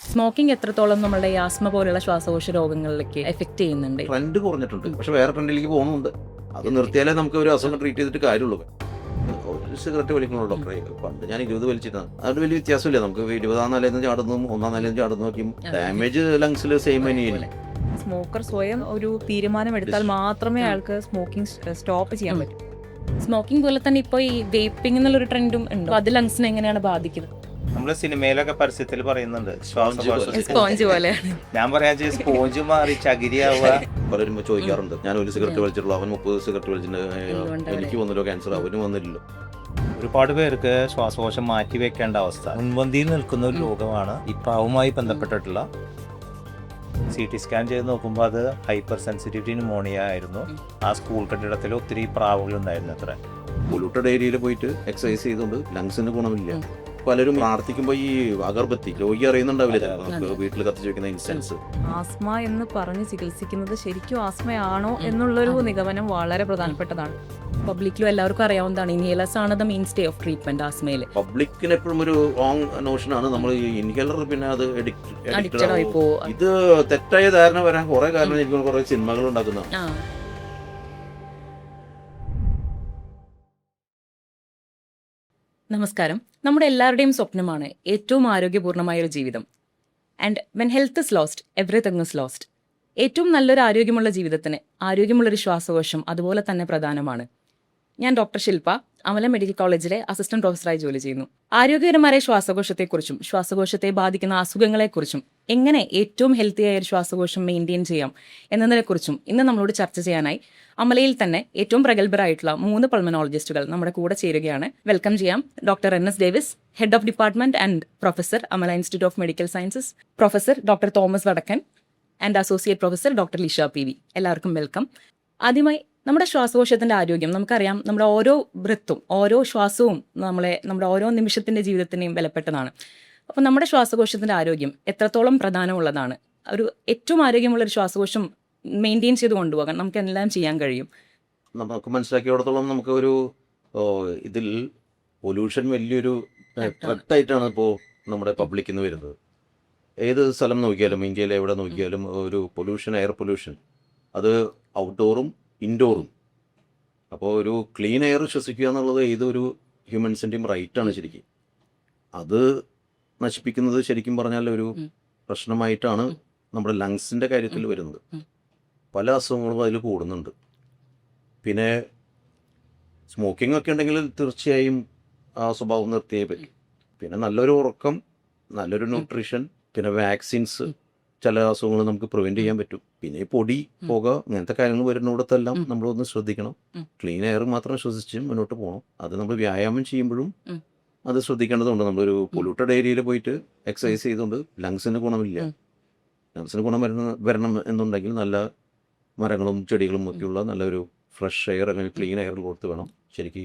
Smoking എത്രത്തോളം നമ്മുടെ ഈ ആസ്മ പോലുള്ള ശ്വാസകോശ രോഗങ്ങളിലേക്ക് എഫക്ട് ചെയ്യുന്നുണ്ട്? ട്രെൻഡ് കുറഞ്ഞിട്ടുണ്ട്, പക്ഷെ വേറെ ട്രെൻഡിലേക്ക് പോകുന്നുണ്ട്. അത് നിർത്തിയാലേ നമുക്ക് ഒരു അസുഖം ട്രീറ്റ് ചെയ്തിട്ട് കാര്യമുള്ളൂ. ഒരു സിഗരറ്റ് വലിക്കണോ ഡോക്ടറെ? പണ്ട് ഞാൻ 20 വലിച്ചിട്ടാണ്. അതുകൊണ്ട് വലിയ വ്യത്യാസമില്ല. നമുക്ക് 20-ാം നിലയിൽ ചാടുന്നു, 1-ാം നിലയിൽ ചാടുന്നു നോക്കിയും ഡാമേജ് ലങ്സിൽ സെയിം തന്നെയാണ്. സ്മോക്കർ സ്വയം ഒരു തീരുമാനം എടുത്താൽ മാത്രമേ അയാൾക്ക് സ്മോക്കിംഗ് സ്റ്റോപ്പ് ചെയ്യാൻ പറ്റൂ. സ്മോക്കിംഗ് പോലെ തന്നെ ഇപ്പോൾ ഈ വേപ്പിംഗ് എന്നുള്ളൊരു ട്രെൻഡും ഉണ്ട്. അത് ലങ്സിനെ എങ്ങനെയാണ് ബാധിക്കുന്നത്? നമ്മള് സിനിമയിലൊക്കെ പരസ്യത്തിൽ പറയുന്നുണ്ട് സ്പോഞ്ച് പോലെയാണ്. ഞാൻ പറയാ സ്പോഞ്ച് മാറി ചകിരിയാവുക. പലരും ചോദിക്കാറുണ്ട്, ഞാൻ ഒരു സിഗരറ്റ് വലിച്ചിട്ടുള്ളൂ, അവൻ 30 സിഗരറ്റ് വലിച്ചിട്ടുണ്ട്, എനിക്ക് വന്നല്ലോ ക്യാൻസർ, അവന് വന്നില്ലല്ലോ. ഒരുപാട് പേർക്ക് ശ്വാസകോശം മാറ്റി വെക്കേണ്ട അവസ്ഥ മുൻപന്തിയിൽ നിൽക്കുന്ന ഒരു രോഗമാണ്. ഈ പ്രാവുമായി ബന്ധപ്പെട്ടിട്ടുള്ള CT സ്കാൻ ചെയ്ത് നോക്കുമ്പോൾ അത് ഹൈപ്പർ സെൻസിറ്റിവിറ്റി ന്യൂമോണിയ ആയിരുന്നു. ആ സ്കൂൾ കെട്ടിടത്തിൽ ഒത്തിരി പ്രാവുകൾ ഉണ്ടായിരുന്നു. അത്ര പൊല്യൂട്ടഡ് ഏരിയയിൽ പോയിട്ട് എക്സസൈസ് ചെയ്തുകൊണ്ട് ലങ്സിന് ഗുണമില്ല. പലരും പ്രാർത്ഥിക്കുമ്പോൾ ഈ അഗർബത്തി രോഗി അറിയുന്നുണ്ടാവില്ല, നമുക്ക് വീട്ടിൽ കത്തിച്ച് വെക്കുന്ന ഇൻസെൻസ്. ആസ്മ എന്ന് പറഞ്ഞ് ചികിത്സിക്കുന്നത് ശരിക്കും ആസ്മയാണോ എന്നുള്ളൊരു നിഗമനം വളരെ പ്രധാനപ്പെട്ടതാണ്. പബ്ലിക്കിലും എല്ലാവർക്കും അറിയാവുന്നതാണ് ഇൻഹേലേഴ്സ് ആണ് the main stay of treatment ആസ്മയിൽ. പബ്ലിക്കിന് എപ്പോഴും ഒരു റോങ് നോഷനാണ് നമ്മൾ ഈ ഇൻഹേലർ, പിന്നെ അത് അഡിക്റ്റഡ് ആയി പോകും. ഇത് തെറ്റായ ധാരണ വരാൻ കുറെ കാരണം എനിക്ക് കുറെ സിനിമകൾ ഉണ്ടാക്കുന്നതാണ്. നമസ്കാരം. നമ്മുടെ എല്ലാവരുടെയും സ്വപ്നമാണ് ഏറ്റവും ആരോഗ്യപൂർണ്ണമായ ഒരു ജീവിതം. And when health is lost everything is lost. ഏറ്റവും നല്ലൊരു ആരോഗ്യമുള്ള ജീവിതത്തിന് ആരോഗ്യമുള്ളൊരു ശ്വാസകോശം അതുപോലെ തന്നെ പ്രധാനമാണ്. ഞാൻ ഡോക്ടർ ശില്പ, അമല മെഡിക്കൽ കോളേജിലെ അസിസ്റ്റന്റ് പ്രൊഫസറായി ജോലി ചെയ്യുന്നു. ആരോഗ്യകരമായ ശ്വാസകോശത്തെക്കുറിച്ചും ശ്വാസകോശത്തെ ബാധിക്കുന്ന അസുഖങ്ങളെക്കുറിച്ചും എങ്ങനെ ഏറ്റവും ഹെൽത്തിയായ ഒരു ശ്വാസകോശം മെയിൻറ്റെയിൻ ചെയ്യാം എന്നതിനെക്കുറിച്ചും ഇന്ന് നമ്മളോട് ചർച്ച ചെയ്യാനായി അമലയിൽ തന്നെ ഏറ്റവും പ്രഗത്ഭരായിട്ടുള്ള 3 പൾമനോളജിസ്റ്റുകൾ നമ്മുടെ കൂടെ ചേരുകയാണ്. വെൽക്കം ചെയ്യാം doctor NS Davis, head of department and professor, Amala institute of medical sciences, professor doctor Thomas Vadakkan and associate professor doctor Lisha PV. എല്ലാവർക്കും വെൽക്കം. ആദ്യമായി നമ്മുടെ ശ്വാസകോശത്തിന്റെ ആരോഗ്യം നമുക്കറിയാം. നമ്മുടെ ഓരോ ബ്രത്തും ഓരോ ശ്വാസവും നമ്മുടെ ഓരോ നിമിഷത്തിന്റെ ജീവിതത്തിനെയും ബലപ്പെട്ടതാണ്. അപ്പം നമ്മുടെ ശ്വാസകോശത്തിന്റെ ആരോഗ്യം എത്രത്തോളം പ്രധാനമുള്ളതാണ്? ഒരു ഏറ്റവും ആരോഗ്യമുള്ളൊരു ശ്വാസകോശം മെയിൻറ്റെയിൻ ചെയ്ത് കൊണ്ടുപോകാൻ നമുക്ക് എല്ലാം ചെയ്യാൻ കഴിയും. നമുക്ക് മനസ്സിലാക്കിയിടത്തോളം നമുക്ക് ഒരു ഇതിൽ പൊല്യൂഷൻ വലിയൊരു ത്രെറ്റായിട്ടാണ് ഇപ്പോൾ നമ്മുടെ പബ്ലിക്കിൽ നിന്ന് വരുന്നത്. ഏത് സ്ഥലം നോക്കിയാലും, ഇന്ത്യയിൽ എവിടെ നോക്കിയാലും ഒരു പൊല്യൂഷൻ, എയർ പൊല്യൂഷൻ, അത് ഔട്ട്ഡോറും ഇൻഡോറും. അപ്പോൾ ഒരു ക്ലീൻ എയർ ശ്വസിക്കുക എന്നുള്ളത് ഏതൊരു ഹ്യൂമൻസിൻ്റെയും റൈറ്റാണ് ശരിക്കും. അത് നശിപ്പിക്കുന്നത് ശരിക്കും പറഞ്ഞാൽ ഒരു പ്രശ്നമായിട്ടാണ് നമ്മുടെ ലങ്സിൻ്റെ കാര്യത്തിൽ വരുന്നത്. പല അസുഖങ്ങളും അതിൽ കൂടുന്നുണ്ട്. പിന്നെ സ്മോക്കിംഗ് ഒക്കെ ഉണ്ടെങ്കിൽ തീർച്ചയായും ആ സ്വഭാവം നിർത്തിയേ പറ്റും. പിന്നെ നല്ലൊരു ഉറക്കം, നല്ലൊരു ന്യൂട്രീഷൻ, പിന്നെ വാക്സിൻസ്, ചില അസുഖങ്ങൾ നമുക്ക് പ്രിവെൻറ്റ് ചെയ്യാൻ പറ്റും. പിന്നെ പൊടി, പുക, അങ്ങനത്തെ കാര്യങ്ങൾ വരുന്നിടത്തെല്ലാം നമ്മളൊന്ന് ശ്രദ്ധിക്കണം. ക്ലീൻ എയർ മാത്രം ശ്വസിച്ച് മുന്നോട്ട് പോകണം. അത് നമ്മൾ വ്യായാമം ചെയ്യുമ്പോഴും അത് ശ്രദ്ധിക്കേണ്ടതുണ്ട്. നമ്മളൊരു പൊല്യൂട്ടഡ് ഏരിയയിൽ പോയിട്ട് എക്സസൈസ് ചെയ്തുകൊണ്ട് ലങ്സിന് ഗുണമില്ല. ലങ്സിന് ഗുണം വരണം എന്നുണ്ടെങ്കിൽ നല്ല മരങ്ങളും ചെടികളും ഒക്കെയുള്ള നല്ലൊരു ഫ്രഷ് എയർ അല്ലെങ്കിൽ ക്ലീൻ എയർ കൊടുത്ത് വേണം ശരിക്കും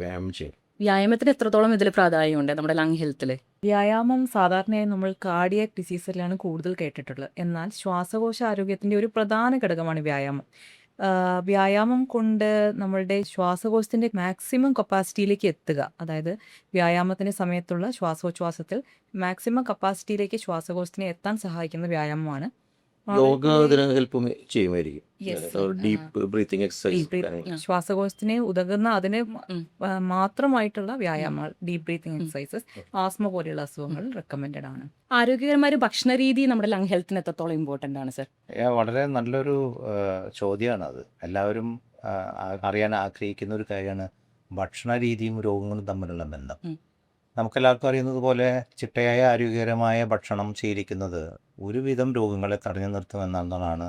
വ്യായാമം ചെയ്യാൻ. വ്യായാമത്തിന് എത്രത്തോളം ഇതിൽ പ്രാധാന്യമുണ്ട് നമ്മുടെ ലങ് ഹെൽത്തിൽ? വ്യായാമം സാധാരണയായി നമ്മൾ കാർഡിയാക് ഡിസീസിലാണ് കൂടുതൽ കേട്ടിട്ടുള്ളത്. എന്നാൽ ശ്വാസകോശ ആരോഗ്യത്തിൻ്റെ ഒരു പ്രധാന ഘടകമാണ് വ്യായാമം. വ്യായാമം കൊണ്ട് നമ്മളുടെ ശ്വാസകോശത്തിൻ്റെ മാക്സിമം കപ്പാസിറ്റിയിലേക്ക് എത്തുക, അതായത് വ്യായാമത്തിൻ്റെ സമയത്തുള്ള ശ്വാസോച്ഛ്വാസത്തിൽ മാക്സിമം കപ്പാസിറ്റിയിലേക്ക് ശ്വാസകോശത്തിനെ എത്താൻ സഹായിക്കുന്ന വ്യായാമമാണ്. യോഗ അതിന് ഹെൽപ്പ് ചെയ്യുമായിരിക്കും. ഡീപ്പ് ബ്രീത്തിങ് എക്സസൈസ്, ശ്വാസകോശത്തിനെ ഉതകുന്ന അതിന് മാത്രമായിട്ടുള്ള വ്യായാമങ്ങൾ, ഡീപ്പ് ബ്രീത്തിങ് എക്സസൈസസ് ആസ്മ പോലെയുള്ള അസുഖങ്ങൾ റെക്കമെൻഡഡ് ആണ്. ആരോഗ്യകരമായ ഒരു ഭക്ഷണ രീതി നമ്മുടെ ലങ് ഹെൽത്തിന് എത്രത്തോളം ഇമ്പോർട്ടൻ്റ് ആണ് സർ? വളരെ നല്ലൊരു ചോദ്യമാണ് അത്. എല്ലാവരും അറിയാൻ ആഗ്രഹിക്കുന്ന ഒരു കാര്യമാണ് ഭക്ഷണ രീതിയും രോഗങ്ങളും തമ്മിലുള്ള ബന്ധം. നമുക്കെല്ലാവർക്കും അറിയുന്നത് പോലെ ചിട്ടയായ ആരോഗ്യകരമായ ഭക്ഷണം ശീലിക്കുന്നത് ഒരുവിധം രോഗങ്ങളെ തടഞ്ഞു നിർത്തുമെന്നാണ്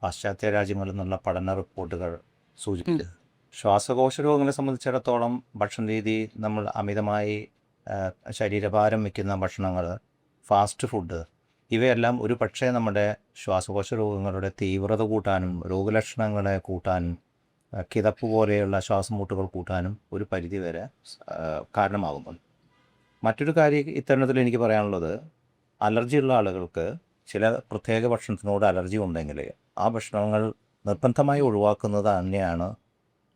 പാശ്ചാത്യ രാജ്യങ്ങളിൽ നിന്നുള്ള പഠന റിപ്പോർട്ടുകൾ സൂചിപ്പിച്ചത്. ശ്വാസകോശ രോഗങ്ങളെ സംബന്ധിച്ചിടത്തോളം ഭക്ഷണ രീതി, നമ്മൾ അമിതമായി ശരീരഭാരം വയ്ക്കുന്ന ഭക്ഷണങ്ങൾ, ഫാസ്റ്റ് ഫുഡ്, ഇവയെല്ലാം ഒരു പക്ഷേ നമ്മുടെ ശ്വാസകോശ രോഗങ്ങളുടെ തീവ്രത കൂട്ടാനും രോഗലക്ഷണങ്ങളെ കൂട്ടാനും കിതപ്പ് പോലെയുള്ള ശ്വാസമുട്ടുകൾ കൂട്ടാനും ഒരു പരിധിവരെ കാരണമാകുന്നുണ്ട്. മറ്റൊരു കാര്യം ഇത്തരണത്തിൽ എനിക്ക് പറയാനുള്ളത്, അലർജിയുള്ള ആളുകൾക്ക് ചില പ്രത്യേക ഭക്ഷണത്തിനോട് അലർജി ഉണ്ടെങ്കിൽ ആ ഭക്ഷണങ്ങൾ നിർബന്ധമായി ഒഴിവാക്കുന്നത് തന്നെയാണ്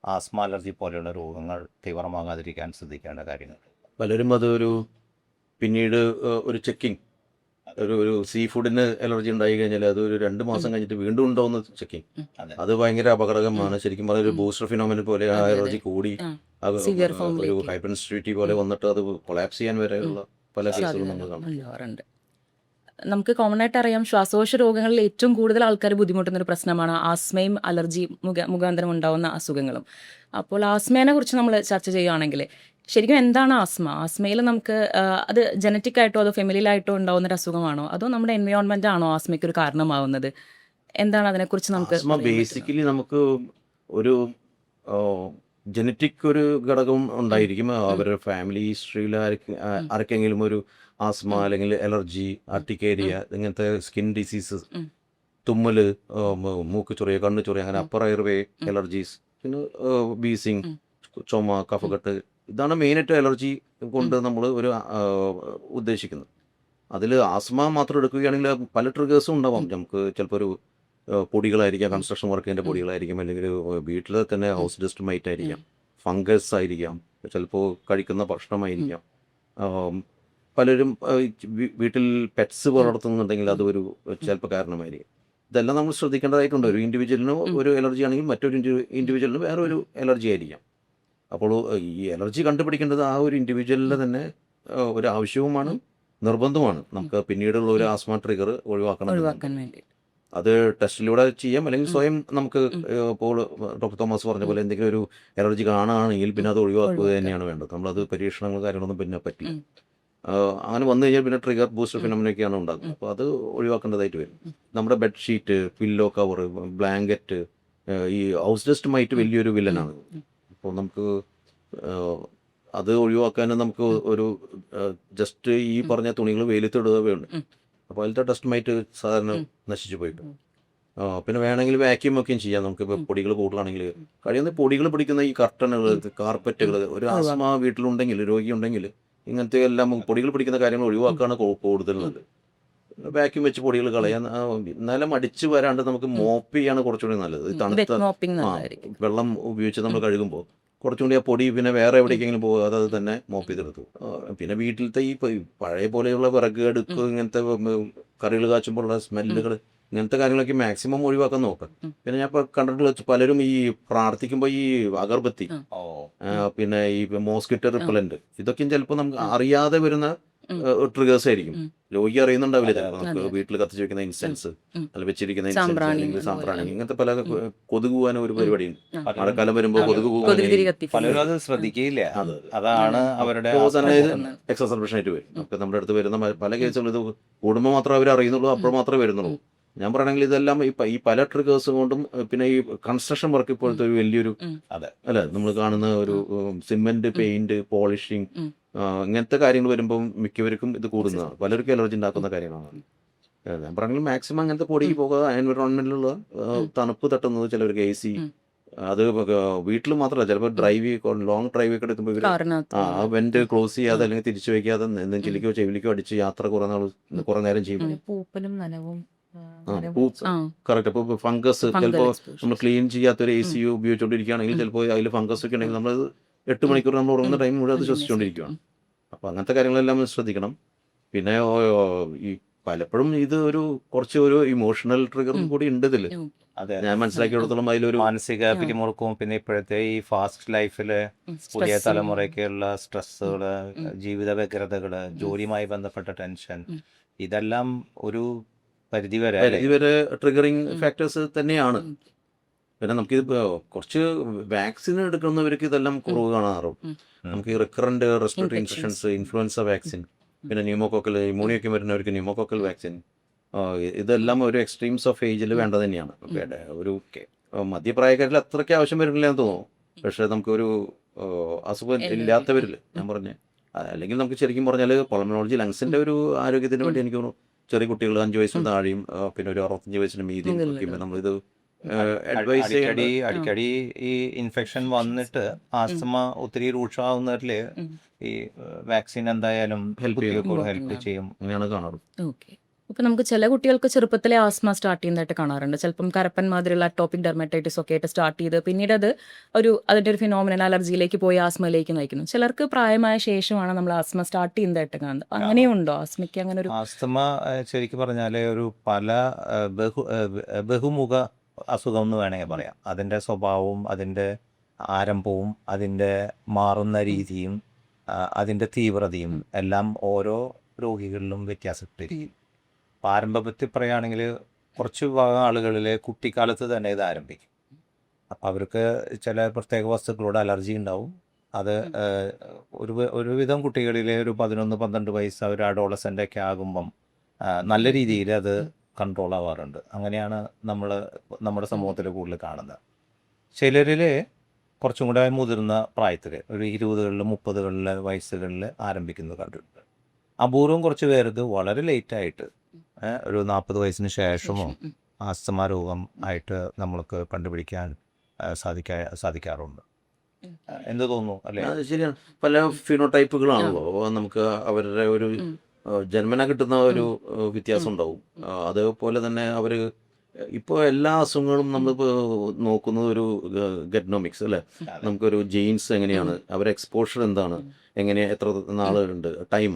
ആസ്മ, അലർജി പോലെയുള്ള രോഗങ്ങൾ തീവ്രമാകാതിരിക്കാൻ ശ്രദ്ധിക്കേണ്ട കാര്യങ്ങൾ. പലരും അതൊരു പിന്നീട് ഒരു ചെക്കിങ് ഒരു സീ ഫുഡിന് അലർജി ഉണ്ടായി കഴിഞ്ഞാൽ അത് ഒരു 2 മാസം കഴിഞ്ഞിട്ട് വീണ്ടും ഉണ്ടോ എന്ന് ചെക്കിങ്. അതെ. അത് ഭയങ്കര അപകടകരമാണ്. ശരിക്കും പറഞ്ഞ ഒരു ബൂസ്റ്റർ ഫിനോമിനൽ പോലെ ആ അതെ, അതെ. അലർജി കൂടി ആ, അത് സിവിയർ ഒരു ഫോമിലേക്ക് ഹൈപ്പർ സെൻസിറ്റിവിറ്റി പോലെ വന്നിട്ട് അത് കൊളാപ്സ് ചെയ്യാൻ വരെയുള്ള പല കേസുകളും നമ്മൾ കാണും. ഉണ്ടാവാറുണ്ട്. നമുക്ക് കോമൺ ആയിട്ട് അറിയാം, ശ്വാസകോശ രോഗങ്ങളിൽ ഏറ്റവും കൂടുതൽ ആൾക്കാർ ബുദ്ധിമുട്ടുന്ന ഒരു പ്രശ്നമാണ് ആസ്മയും അലർജി മുഖാന്തരം ഉണ്ടാവുന്ന അസുഖങ്ങളും. അപ്പോൾ ആസ്മേനെ കുറിച്ച് നമ്മൾ ചർച്ച ചെയ്യുകയാണെങ്കിൽ ശരിക്കും എന്താണ് ആസ്മ? ആസ്മയിൽ നമുക്ക് അത് ജനറ്റിക് ആയിട്ടോ അതോ ഫെമിലിയിലായിട്ടോ ഉണ്ടാവുന്ന ഒരു അസുഖമാണോ, അതോ നമ്മുടെ എൻവയോൺമെന്റ് ആണോ ആസ്മയ്ക്ക് ഒരു കാരണമാവുന്നത്? എന്താണ് അതിനെക്കുറിച്ച് നമുക്ക് ആസ്മ പറയാൻ പറ്റുന്നത്? ബേസിക്കലി നമുക്ക് ഒരു ജനറ്റിക് ഒരു ഘടകം ഉണ്ടായിരിക്കും. അവരുടെ ഫാമിലി ഹിസ്റ്ററിയിൽ ആർക്കെങ്കിലും ഒരു ആസ്മ അല്ലെങ്കിൽ അലർജി, അർട്ടിക്കേരിയ, ഇങ്ങനത്തെ സ്കിൻ ഡിസീസസ്, തുമ്മല്, മൂക്ക് ചൊറിയ, കണ്ണ് ചൊറിയ, അങ്ങനെ അപ്പർ എയർവേ അലർജീസ്, പിന്നെ ബീസിങ്, ചുമ, കഫക്കെട്ട്, ഇതാണ് മെയിനായിട്ട് അലർജി കൊണ്ട് നമ്മൾ ഒരു ഉദ്ദേശിക്കുന്നത്. അതിൽ ആസ്മ മാത്രം എടുക്കുകയാണെങ്കിൽ പല ട്രിഗേഴ്സും ഉണ്ടാവാം. നമുക്ക് ചിലപ്പോൾ ഒരു പൊടികളായിരിക്കാം, കൺസ്ട്രക്ഷൻ വർക്കിൻ്റെ പൊടികളായിരിക്കും, അല്ലെങ്കിൽ വീട്ടിൽ തന്നെ ഹൗസ് ഡസ്റ്റ് മൈറ്റ് ആയിരിക്കാം, ഫംഗസ് ആയിരിക്കാം, ചിലപ്പോൾ കഴിക്കുന്ന ഭക്ഷണമായിരിക്കാം. പലരും വീട്ടിൽ പെറ്റ്സ് വളർത്തുന്നുണ്ടെങ്കിൽ അതൊരു ചിലപ്പോൾ കാരണമായിരിക്കും. ഇതെല്ലാം നമ്മൾ ശ്രദ്ധിക്കേണ്ടതായിട്ടുണ്ട്. ഒരു ഇൻഡിവിജ്വലിന് ഒരു അലർജി ആണെങ്കിൽ മറ്റൊരു ഇൻഡിവിജ്വലിന് വേറെ ഒരു അലർജി ആയിരിക്കാം. അപ്പോൾ ഈ അലർജി കണ്ടുപിടിക്കേണ്ടത് ആ ഒരു ഇൻഡിവിജ്വലിൻ്റെ തന്നെ ഒരു ആവശ്യവുമാണ്, നിർബന്ധമാണ്. നമുക്ക് പിന്നീടുള്ള ഒരു ആസ്മ ട്രിഗർ ഒഴിവാക്കാൻ വേണ്ടി അത് ടെസ്റ്റിലൂടെ ചെയ്യാം, അല്ലെങ്കിൽ സ്വയം നമുക്ക് ഇപ്പോൾ ഡോക്ടർ തോമസ് പറഞ്ഞ പോലെ എന്തെങ്കിലും ഒരു അലർജി കാണുകയാണെങ്കിൽ പിന്നെ അത് ഒഴിവാക്കുക തന്നെയാണ് വേണ്ടത്. നമ്മളത് പരീക്ഷണങ്ങൾ കാര്യങ്ങളൊന്നും പിന്നെ പറ്റില്ല. അങ്ങനെ വന്നു കഴിഞ്ഞാൽ പിന്നെ ട്രിഗർ ബൂസ്റ്റർ ഫിനോമിനൊക്കെയാണ് ഉണ്ടാകുന്നത്. അപ്പോൾ അത് ഒഴിവാക്കേണ്ടതായിട്ട് വരും. നമ്മുടെ ബെഡ്ഷീറ്റ്, പില്ലോ കവർ, ബ്ലാങ്കറ്റ്, ഈ ഹൗസ് ഡസ്റ്റ് മൈറ്റ് വലിയൊരു വില്ലനാണ്. അപ്പോൾ നമുക്ക് അത് ഒഴിവാക്കാൻ നമുക്ക് ഒരു ജസ്റ്റ് ഈ പറഞ്ഞ തുണികൾ വെയിലത്തിടുക വേണം. അപ്പോൾ അതിലത്തെ ഡസ്റ്റ് മൈറ്റ് സാധാരണ നശിച്ചു പോയിട്ട് പിന്നെ വേണമെങ്കിൽ വാക്യൂം ഒക്കെയും ചെയ്യാം. നമുക്ക് ഇപ്പോൾ പൊടികൾ കൂടുതലാണെങ്കിൽ കഴിയുന്ന പൊടികൾ പിടിക്കുന്ന ഈ കർട്ടനുകൾ, കാർപ്പറ്റുകൾ, ഒരു ആസ്മ വീട്ടിലുണ്ടെങ്കിൽ, രോഗിയുണ്ടെങ്കിൽ ഇങ്ങനത്തെ എല്ലാം പൊടികൾ പിടിക്കുന്ന കാര്യങ്ങൾ ഒഴിവാക്കുകയാണ് കൂടുതൽ നല്ലത്. വാക്യൂം വെച്ച് പൊടികൾ കളയാൻ, എന്നാലും അടിച്ച് വരാണ്ട് നമുക്ക് മോപ്പ് ചെയ്യാണ് കുറച്ചുകൂടി നല്ലത്. തണുത്ത വെള്ളം ഉപയോഗിച്ച് നമ്മൾ കഴുകുമ്പോൾ കുറച്ചുകൂടി ആ പൊടി പിന്നെ വേറെ എവിടേക്കെങ്കിലും പോകുക, അത് തന്നെ മോപ്പ് ചെയ്തെടുത്തു. പിന്നെ വീട്ടിലത്തെ ഈ പഴയ പോലെയുള്ള വിറക് അടുക്ക്, ഇങ്ങനത്തെ കറികൾ കാച്ചുമ്പോഴുള്ള സ്മെല്ലുകൾ, ഇങ്ങനത്തെ കാര്യങ്ങളൊക്കെ മാക്സിമം ഒഴിവാക്കാൻ നോക്കാം. പിന്നെ ഞാൻ ഇപ്പോൾ കണ്ടിട്ടുള്ള പലരും ഈ പ്രാർത്ഥിക്കുമ്പോൾ ഈ അഗർബത്തി, പിന്നെ ഈ മോസ്കിറ്റോ റിപ്പലന്റ്, ഇതൊക്കെയും ചിലപ്പോൾ നമുക്ക് അറിയാതെ വരുന്ന ട്രിഗേഴ്സ് ആയിരിക്കും. രോഗി അറിയുന്നുണ്ടാവില്ല. ചിലപ്പോൾ നമുക്ക് വീട്ടിൽ കത്തിച്ച് വെക്കുന്ന ഇൻസെൻസ്, അല്ല വെച്ചിരിക്കുന്ന ഇൻസെൻസ്, അല്ലെങ്കിൽ സാമ്പ്രാണി, ഇങ്ങനത്തെ പല കൊതുക് പോകാൻ ഒരു പരിപാടിയുണ്ട്. മഴക്കാലം വരുമ്പോൾ കൊതുക് പോകാൻ പലരും അത് ശ്രദ്ധിക്കുകയില്ല. അതാണ് അവരുടെ എക്സസർബേഷൻ ആയിട്ട് വരും. നമുക്ക് നമ്മുടെ അടുത്ത് വരുന്ന പല കേസുകളും ഇത് കൂടുമ്പോൾ മാത്രമേ അവർ അറിയുന്നുള്ളൂ, അപ്പോൾ മാത്രമേ വരുന്നുള്ളൂ. ഞാൻ പറയണമെങ്കിൽ ഇതെല്ലാം ഈ പല ട്രിഗേഴ്സ് കൊണ്ടും, പിന്നെ ഈ കൺസ്ട്രക്ഷൻ വർക്ക് ഇപ്പോഴത്തെ ഒരു വലിയൊരു അല്ലെ നമ്മൾ കാണുന്ന ഒരു സിമെന്റ്, പെയിന്റ്, പോളിഷിങ്, ഇങ്ങനത്തെ കാര്യങ്ങൾ വരുമ്പോൾ മിക്കവർക്കും ഇത് കൂടുന്നതാണ്. പലർക്കും അലർജി ഉണ്ടാക്കുന്ന കാര്യങ്ങളാണ്. ഞാൻ പറഞ്ഞെങ്കിൽ മാക്സിമം അങ്ങനത്തെ പൊടിക്ക് പോകുക. എൻവയോൺമെന്റിലുള്ള തണുപ്പ് തട്ടുന്നത് ചിലവർക്ക് AC, അത് വീട്ടിൽ മാത്രമല്ല, ചിലപ്പോൾ ലോങ് ഡ്രൈവ് ഒക്കെ എടുക്കുമ്പോൾ ആ വെന്റ് ക്ലോസ് ചെയ്യാതെ അല്ലെങ്കിൽ തിരിച്ചു വയ്ക്കാതെ നെഞ്ചിലേക്കോ ചെവിലേക്കോ അടിച്ച് യാത്ര കുറെ നേരം ചെയ്യും. പൂപ്പലും നനവും കറക്റ്റ്. അപ്പോൾ ഫംഗസ് ചിലപ്പോൾ നമ്മൾ ക്ലീൻ ചെയ്യാത്തൊരു AC ഉപയോഗിച്ചുകൊണ്ടിരിക്കുകയാണെങ്കിൽ ചിലപ്പോൾ അതിൽ ഫംഗസ് ഒക്കെ ഉണ്ടെങ്കിൽ നമ്മൾ 8 മണിക്കൂർ നമ്മൾ ഉറങ്ങുന്ന ടൈം മുഴുവൻ അത് ശ്വസിച്ചുകൊണ്ടിരിക്കുകയാണ്. അപ്പോൾ അങ്ങനത്തെ കാര്യങ്ങളെല്ലാം ശ്രദ്ധിക്കണം. പിന്നെ ഈ പലപ്പോഴും ഇത് കുറച്ച് ഒരു ഇമോഷണൽ ട്രിഗറും കൂടി ഉണ്ട് ഇതിൽ. ഞാൻ മനസ്സിലാക്കിയിടത്തോളം അതിലൊരു മാനസിക പിരിമുറുക്കവും, പിന്നെ ഇപ്പോഴത്തെ ഈ ഫാസ്റ്റ് ലൈഫില് പുതിയ തലമുറയ്ക്കുള്ള സ്ട്രെസ്സുകള്, ജീവിത വ്യഗ്രതകള്, ജോലിയുമായി ബന്ധപ്പെട്ട ടെൻഷൻ, ഇതെല്ലാം ഒരു പരിധിവരെ ട്രിഗറിങ് ഫാക്ടേഴ്സ് തന്നെയാണ്. പിന്നെ നമുക്കിത് കുറച്ച് വാക്സിൻ എടുക്കുന്നവർക്ക് ഇതെല്ലാം കുറവ് കാണാറും. നമുക്ക് ഈ recurrent respiratory infections, influenza vaccine, പിന്നെ ന്യൂമോകോക്കൽ, ന്യൂമോണിയൊക്കെ വരുന്നവർക്ക് ന്യൂമോകോക്കൽ വാക്സിൻ, ഇതെല്ലാം ഒരു എക്സ്ട്രീംസ് ഓഫ് ഏജിൽ വേണ്ടത് തന്നെയാണ്. ഒരു മധ്യപ്രായക്കാരിൽ അത്രയ്ക്ക് ആവശ്യം വരുന്നില്ല എന്ന് തോന്നുന്നു. പക്ഷേ നമുക്കൊരു അസുഖം ഇല്ലാത്തവരിൽ ഞാൻ പറഞ്ഞ, അല്ലെങ്കിൽ നമുക്ക് ശരിക്കും പറഞ്ഞാൽ പൾമനോളജി, ലങ്സിന്റെ ഒരു ആരോഗ്യത്തിന് വേണ്ടി എനിക്ക് തോന്നുന്നു ചെറിയ കുട്ടികൾ 5 വയസ്സിന് താഴെയും പിന്നെ ഒരു 65 വയസ്സിന് മീതിയും നമ്മളിത് അടിക്കടി ഈ ഇൻഫെക്ഷൻ വന്നിട്ട് ആസ്തമ ഒത്തിരി രൂക്ഷമാവുന്നവരില് ഈ വാക്സിൻ എന്തായാലും ഹെൽപ്പ് ചെയ്യും. അങ്ങനെയാണ് കാണാറ്. ഇപ്പം നമുക്ക് ചില കുട്ടികൾക്ക് ചെറുപ്പത്തിലെ ആസ്മ സ്റ്റാർട്ട് ചെയ്യുന്നതായിട്ട് കാണാറുണ്ട്. ചിലപ്പം കരപ്പൻ മാതിരിയുള്ള അറ്റോപ്പിക് ഡെർമറ്റൈറ്റിസ് ഒക്കെ ആയിട്ട് സ്റ്റാർട്ട് ചെയ്ത് പിന്നീട് അത് അതിൻ്റെ ഒരു ഫിനോമിനൽ അലർജിയിലേക്ക് പോയി ആസ്മയിലേക്ക് നയിക്കുന്നു. ചിലർക്ക് പ്രായമായ ശേഷമാണ് നമ്മൾ ആസ്മ സ്റ്റാർട്ട് ചെയ്യുന്നതായിട്ട് കാണുന്നത്. അപ്പം അങ്ങനെയും ഉണ്ടോ ആസ്മയ്ക്ക് അങ്ങനെ ഒരു? ആസ്തമ ശരിക്കും പറഞ്ഞാൽ ഒരു പല ബഹുമുഖ അസുഖം എന്ന് വേണമെങ്കിൽ പറയാം. അതിൻ്റെ സ്വഭാവവും അതിൻ്റെ ആരംഭവും അതിൻ്റെ മാറുന്ന രീതിയും അതിൻ്റെ തീവ്രതയും എല്ലാം ഓരോ രോഗികളിലും വ്യത്യാസപ്പെട്ടിരിക്കും. ആരംഭത്തിൽ പറയുകയാണെങ്കിൽ കുറച്ച് ഭാഗം ആളുകളിൽ കുട്ടിക്കാലത്ത് തന്നെ ഇത് ആരംഭിക്കും. അപ്പം അവർക്ക് ചില പ്രത്യേക വസ്തുക്കളോട് അലർജി ഉണ്ടാവും. അത് ഒരുവിധം കുട്ടികളിൽ ഒരു 11-12 വയസ്സ് അവർ അഡോളസൻ്റ് ഒക്കെ ആകുമ്പം നല്ല രീതിയിൽ അത് കൺട്രോൾ ആവാറുണ്ട്. അങ്ങനെയാണ് നമ്മുടെ സമൂഹത്തിൽ കൂടുതൽ കാണുന്നത്. ചിലരിൽ കുറച്ചും കൂടെ മുതിർന്ന പ്രായത്തിൽ ഒരു 20കളിൽ 30കളിലെ വയസ്സുകളിൽ ആരംഭിക്കുന്നത് കണ്ടിട്ടുണ്ട്. അപൂർവം കുറച്ച് പേർക്ക് വളരെ ലേറ്റായിട്ട് ഒരു 40 വയസ്സിന് ശേഷമോ ആസ്തമ രോഗം ആയിട്ട് നമ്മൾക്ക് കണ്ടുപിടിക്കാൻ സാധിക്കാറുണ്ട്. എന്ത് തോന്നുന്നു അല്ലേ? അത് ശരിയാണ്. പല ഫിനോടൈപ്പുകളാണല്ലോ. അപ്പോൾ നമുക്ക് അവരുടെ ഒരു ജന്മന കിട്ടുന്ന ഒരു വ്യത്യാസം ഉണ്ടാവും. അതേപോലെ തന്നെ അവർ ഇപ്പോൾ എല്ലാ അസുഖങ്ങളും നമ്മളിപ്പോൾ നോക്കുന്നത് ഒരു ഗെറ്റ്നോമിക്സ് അല്ലേ. നമുക്കൊരു ജീൻസ് എങ്ങനെയാണ്, അവരുടെ എക്സ്പോഷർ എന്താണ്, എങ്ങനെ എത്ര നാളുണ്ട്, ടൈം.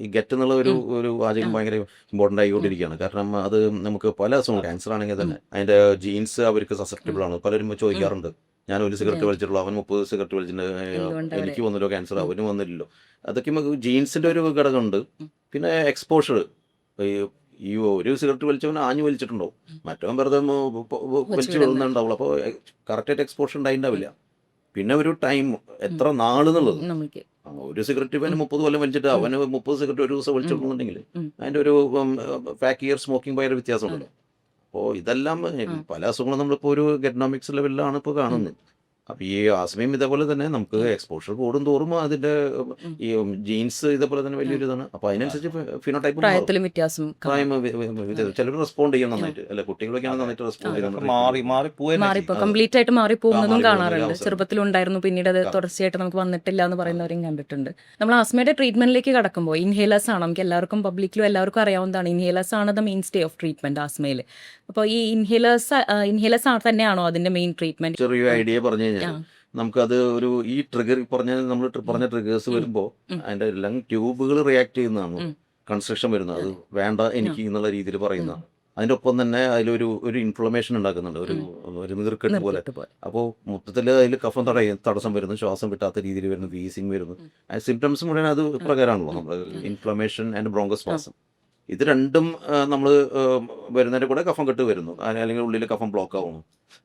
ഈ ഗെറ്റ് എന്നുള്ള ഒരു വാചകം ഭയങ്കര ഇമ്പോർട്ടൻ്റ് ആയിക്കൊണ്ടിരിക്കുകയാണ്. കാരണം അത് നമുക്ക് പല അസുഖങ്ങൾ, ക്യാൻസർ ആണെങ്കിൽ തന്നെ അതിൻ്റെ ജീൻസ് അവർക്ക് സസെപ്റ്റബിൾ ആണ്. പലരും ചോദിക്കാറുണ്ട്, ഞാൻ ഒരു സിഗരറ്റ് വലിച്ചിട്ടുള്ളൂ, അവൻ 30 സിഗരറ്റ് വലിച്ചിട്ടുണ്ട്, എനിക്ക് വന്നല്ലോ ക്യാൻസർ, അവന് വന്നില്ലല്ലോ. അതൊക്കെ നമുക്ക് ജീൻസിൻ്റെ ഒരു ഘടകമുണ്ട്. പിന്നെ എക്സ്പോഷർ, ഈ ഒരു സിഗരറ്റ് വലിച്ചവൻ ആഞ്ഞു വലിച്ചിട്ടുണ്ടാവും, മറ്റവൻ വെറുതെ വലിച്ചു വിടുന്നുണ്ടാവുള്ളൂ. അപ്പോൾ കറക്റ്റായിട്ട് എക്സ്പോഷർ ഉണ്ടായിണ്ടാവില്ല. പിന്നെ ഒരു ടൈം, എത്ര നാളെന്നുള്ളത്. ഒരു സിഗരറ്റ് ഇവന് 30 കൊല്ലം വലിച്ചിട്ട് അവന് 30 സിഗരറ്റ് ഒരു ദിവസം വലിച്ചിട്ടുണ്ടെങ്കിൽ അതിൻ്റെ ഒരു ഫാക്ക് ഇയർ സ്മോക്കിംഗ് ഭയങ്കര വ്യത്യാസമുണ്ടല്ലോ. അപ്പോൾ ഇതെല്ലാം പല അസുഖങ്ങളും നമ്മളിപ്പോൾ ഒരു ഗെറ്റ്നോമിക്സ് ലെവലിലാണ് ഇപ്പോൾ കാണുന്നത്. അപ്പോൾ ഈ ആസ്മയും ഇതേപോലെ തന്നെ നമുക്ക് എക്സ്പോഷർ കൂടും തോറും അതിൻ്റെ ഈ ജീൻസ് ഇതേപോലെ തന്നെ വലിയൊരു ഇതാണ്. അപ്പോൾ അതിനനുസരിച്ച് ഫിനോടൈപ്പ് പ്രായത്തിലും വ്യത്യാസം ചിലർ റെസ്പോണ്ട് ചെയ്യും നന്നായിട്ട്, അല്ലെ കുട്ടികളൊക്കെയാണ് നന്നായിട്ട് റെസ്പോണ്ട് ചെയ്യുന്നത്. മാറിപ്പോ കംപ്ലീറ്റ് ആയിട്ട് മാറിപ്പോകുന്നതും കാണാറുണ്ട്. ചെറുപ്പത്തിലുണ്ടായിരുന്നു, പിന്നീട് അത് തുടർച്ചയായിട്ട് നമുക്ക് വന്നിട്ടില്ല എന്ന് പറയുന്നവരെയും കണ്ടിട്ടുണ്ട്. നമ്മൾ ആസ്മയുടെ ട്രീറ്റ്മെന്റിലേക്ക് കടക്കുമ്പോൾ ഇൻഹേലേഴ്സ് ആണ്, നമുക്ക് എല്ലാവർക്കും പബ്ലിക്കിലും എല്ലാവർക്കും അറിയാവുന്നതാണ്. ഇൻഹേലേഴ്സ് ആണ് the main stay of treatment ആസ്മയിൽ. അപ്പോൾ ഈ ഇൻഹേലേഴ്സ് തന്നെയാണോ അതിന്റെ മെയിൻ ട്രീറ്റ്മെന്റ്? ചെറിയ ഐഡിയ പറഞ്ഞു കഴിഞ്ഞാൽ നമുക്കത് ഈ ട്രിഗർ നമ്മൾ പറഞ്ഞ ട്രിഗേഴ്സ് വരുമ്പോൾ അതിന്റെ ലങ് ട്യൂബുകൾ റിയാക്ട് ചെയ്യുന്നതാണ് കൺസ്ട്രക്ഷൻ വരുന്നത്. അത് വേണ്ട എനിക്ക് എന്നുള്ള രീതിയിൽ പറയുന്നതാണ്. അതിൻ്റെ ഒപ്പം തന്നെ അതിലൊരു ഇൻഫ്ലമേഷൻ ഉണ്ടാക്കുന്നുണ്ട്, ഒരു നീർക്കെട്ട് പോലെ. അപ്പോൾ മൊത്തത്തിൽ അതിൽ കഫം തടസ്സം വരുന്നു, ശ്വാസം കിട്ടാത്ത രീതിയിൽ വരുന്നു, വീസിങ് വരുന്നു. സിംറ്റംസ് മുഴുവൻ അത് പ്രകാരമാണല്ലോ നമ്മൾ ഇൻഫ്ലമേഷൻ ആൻഡ് ബ്രോങ്കോസ്പാസം. ഇത് രണ്ടും നമ്മൾ വരുന്നതിൻ്റെ കൂടെ കഫം കെട്ട് വരുന്നു, അല്ലെങ്കിൽ ഉള്ളിൽ കഫം ബ്ലോക്ക് ആവുന്നു.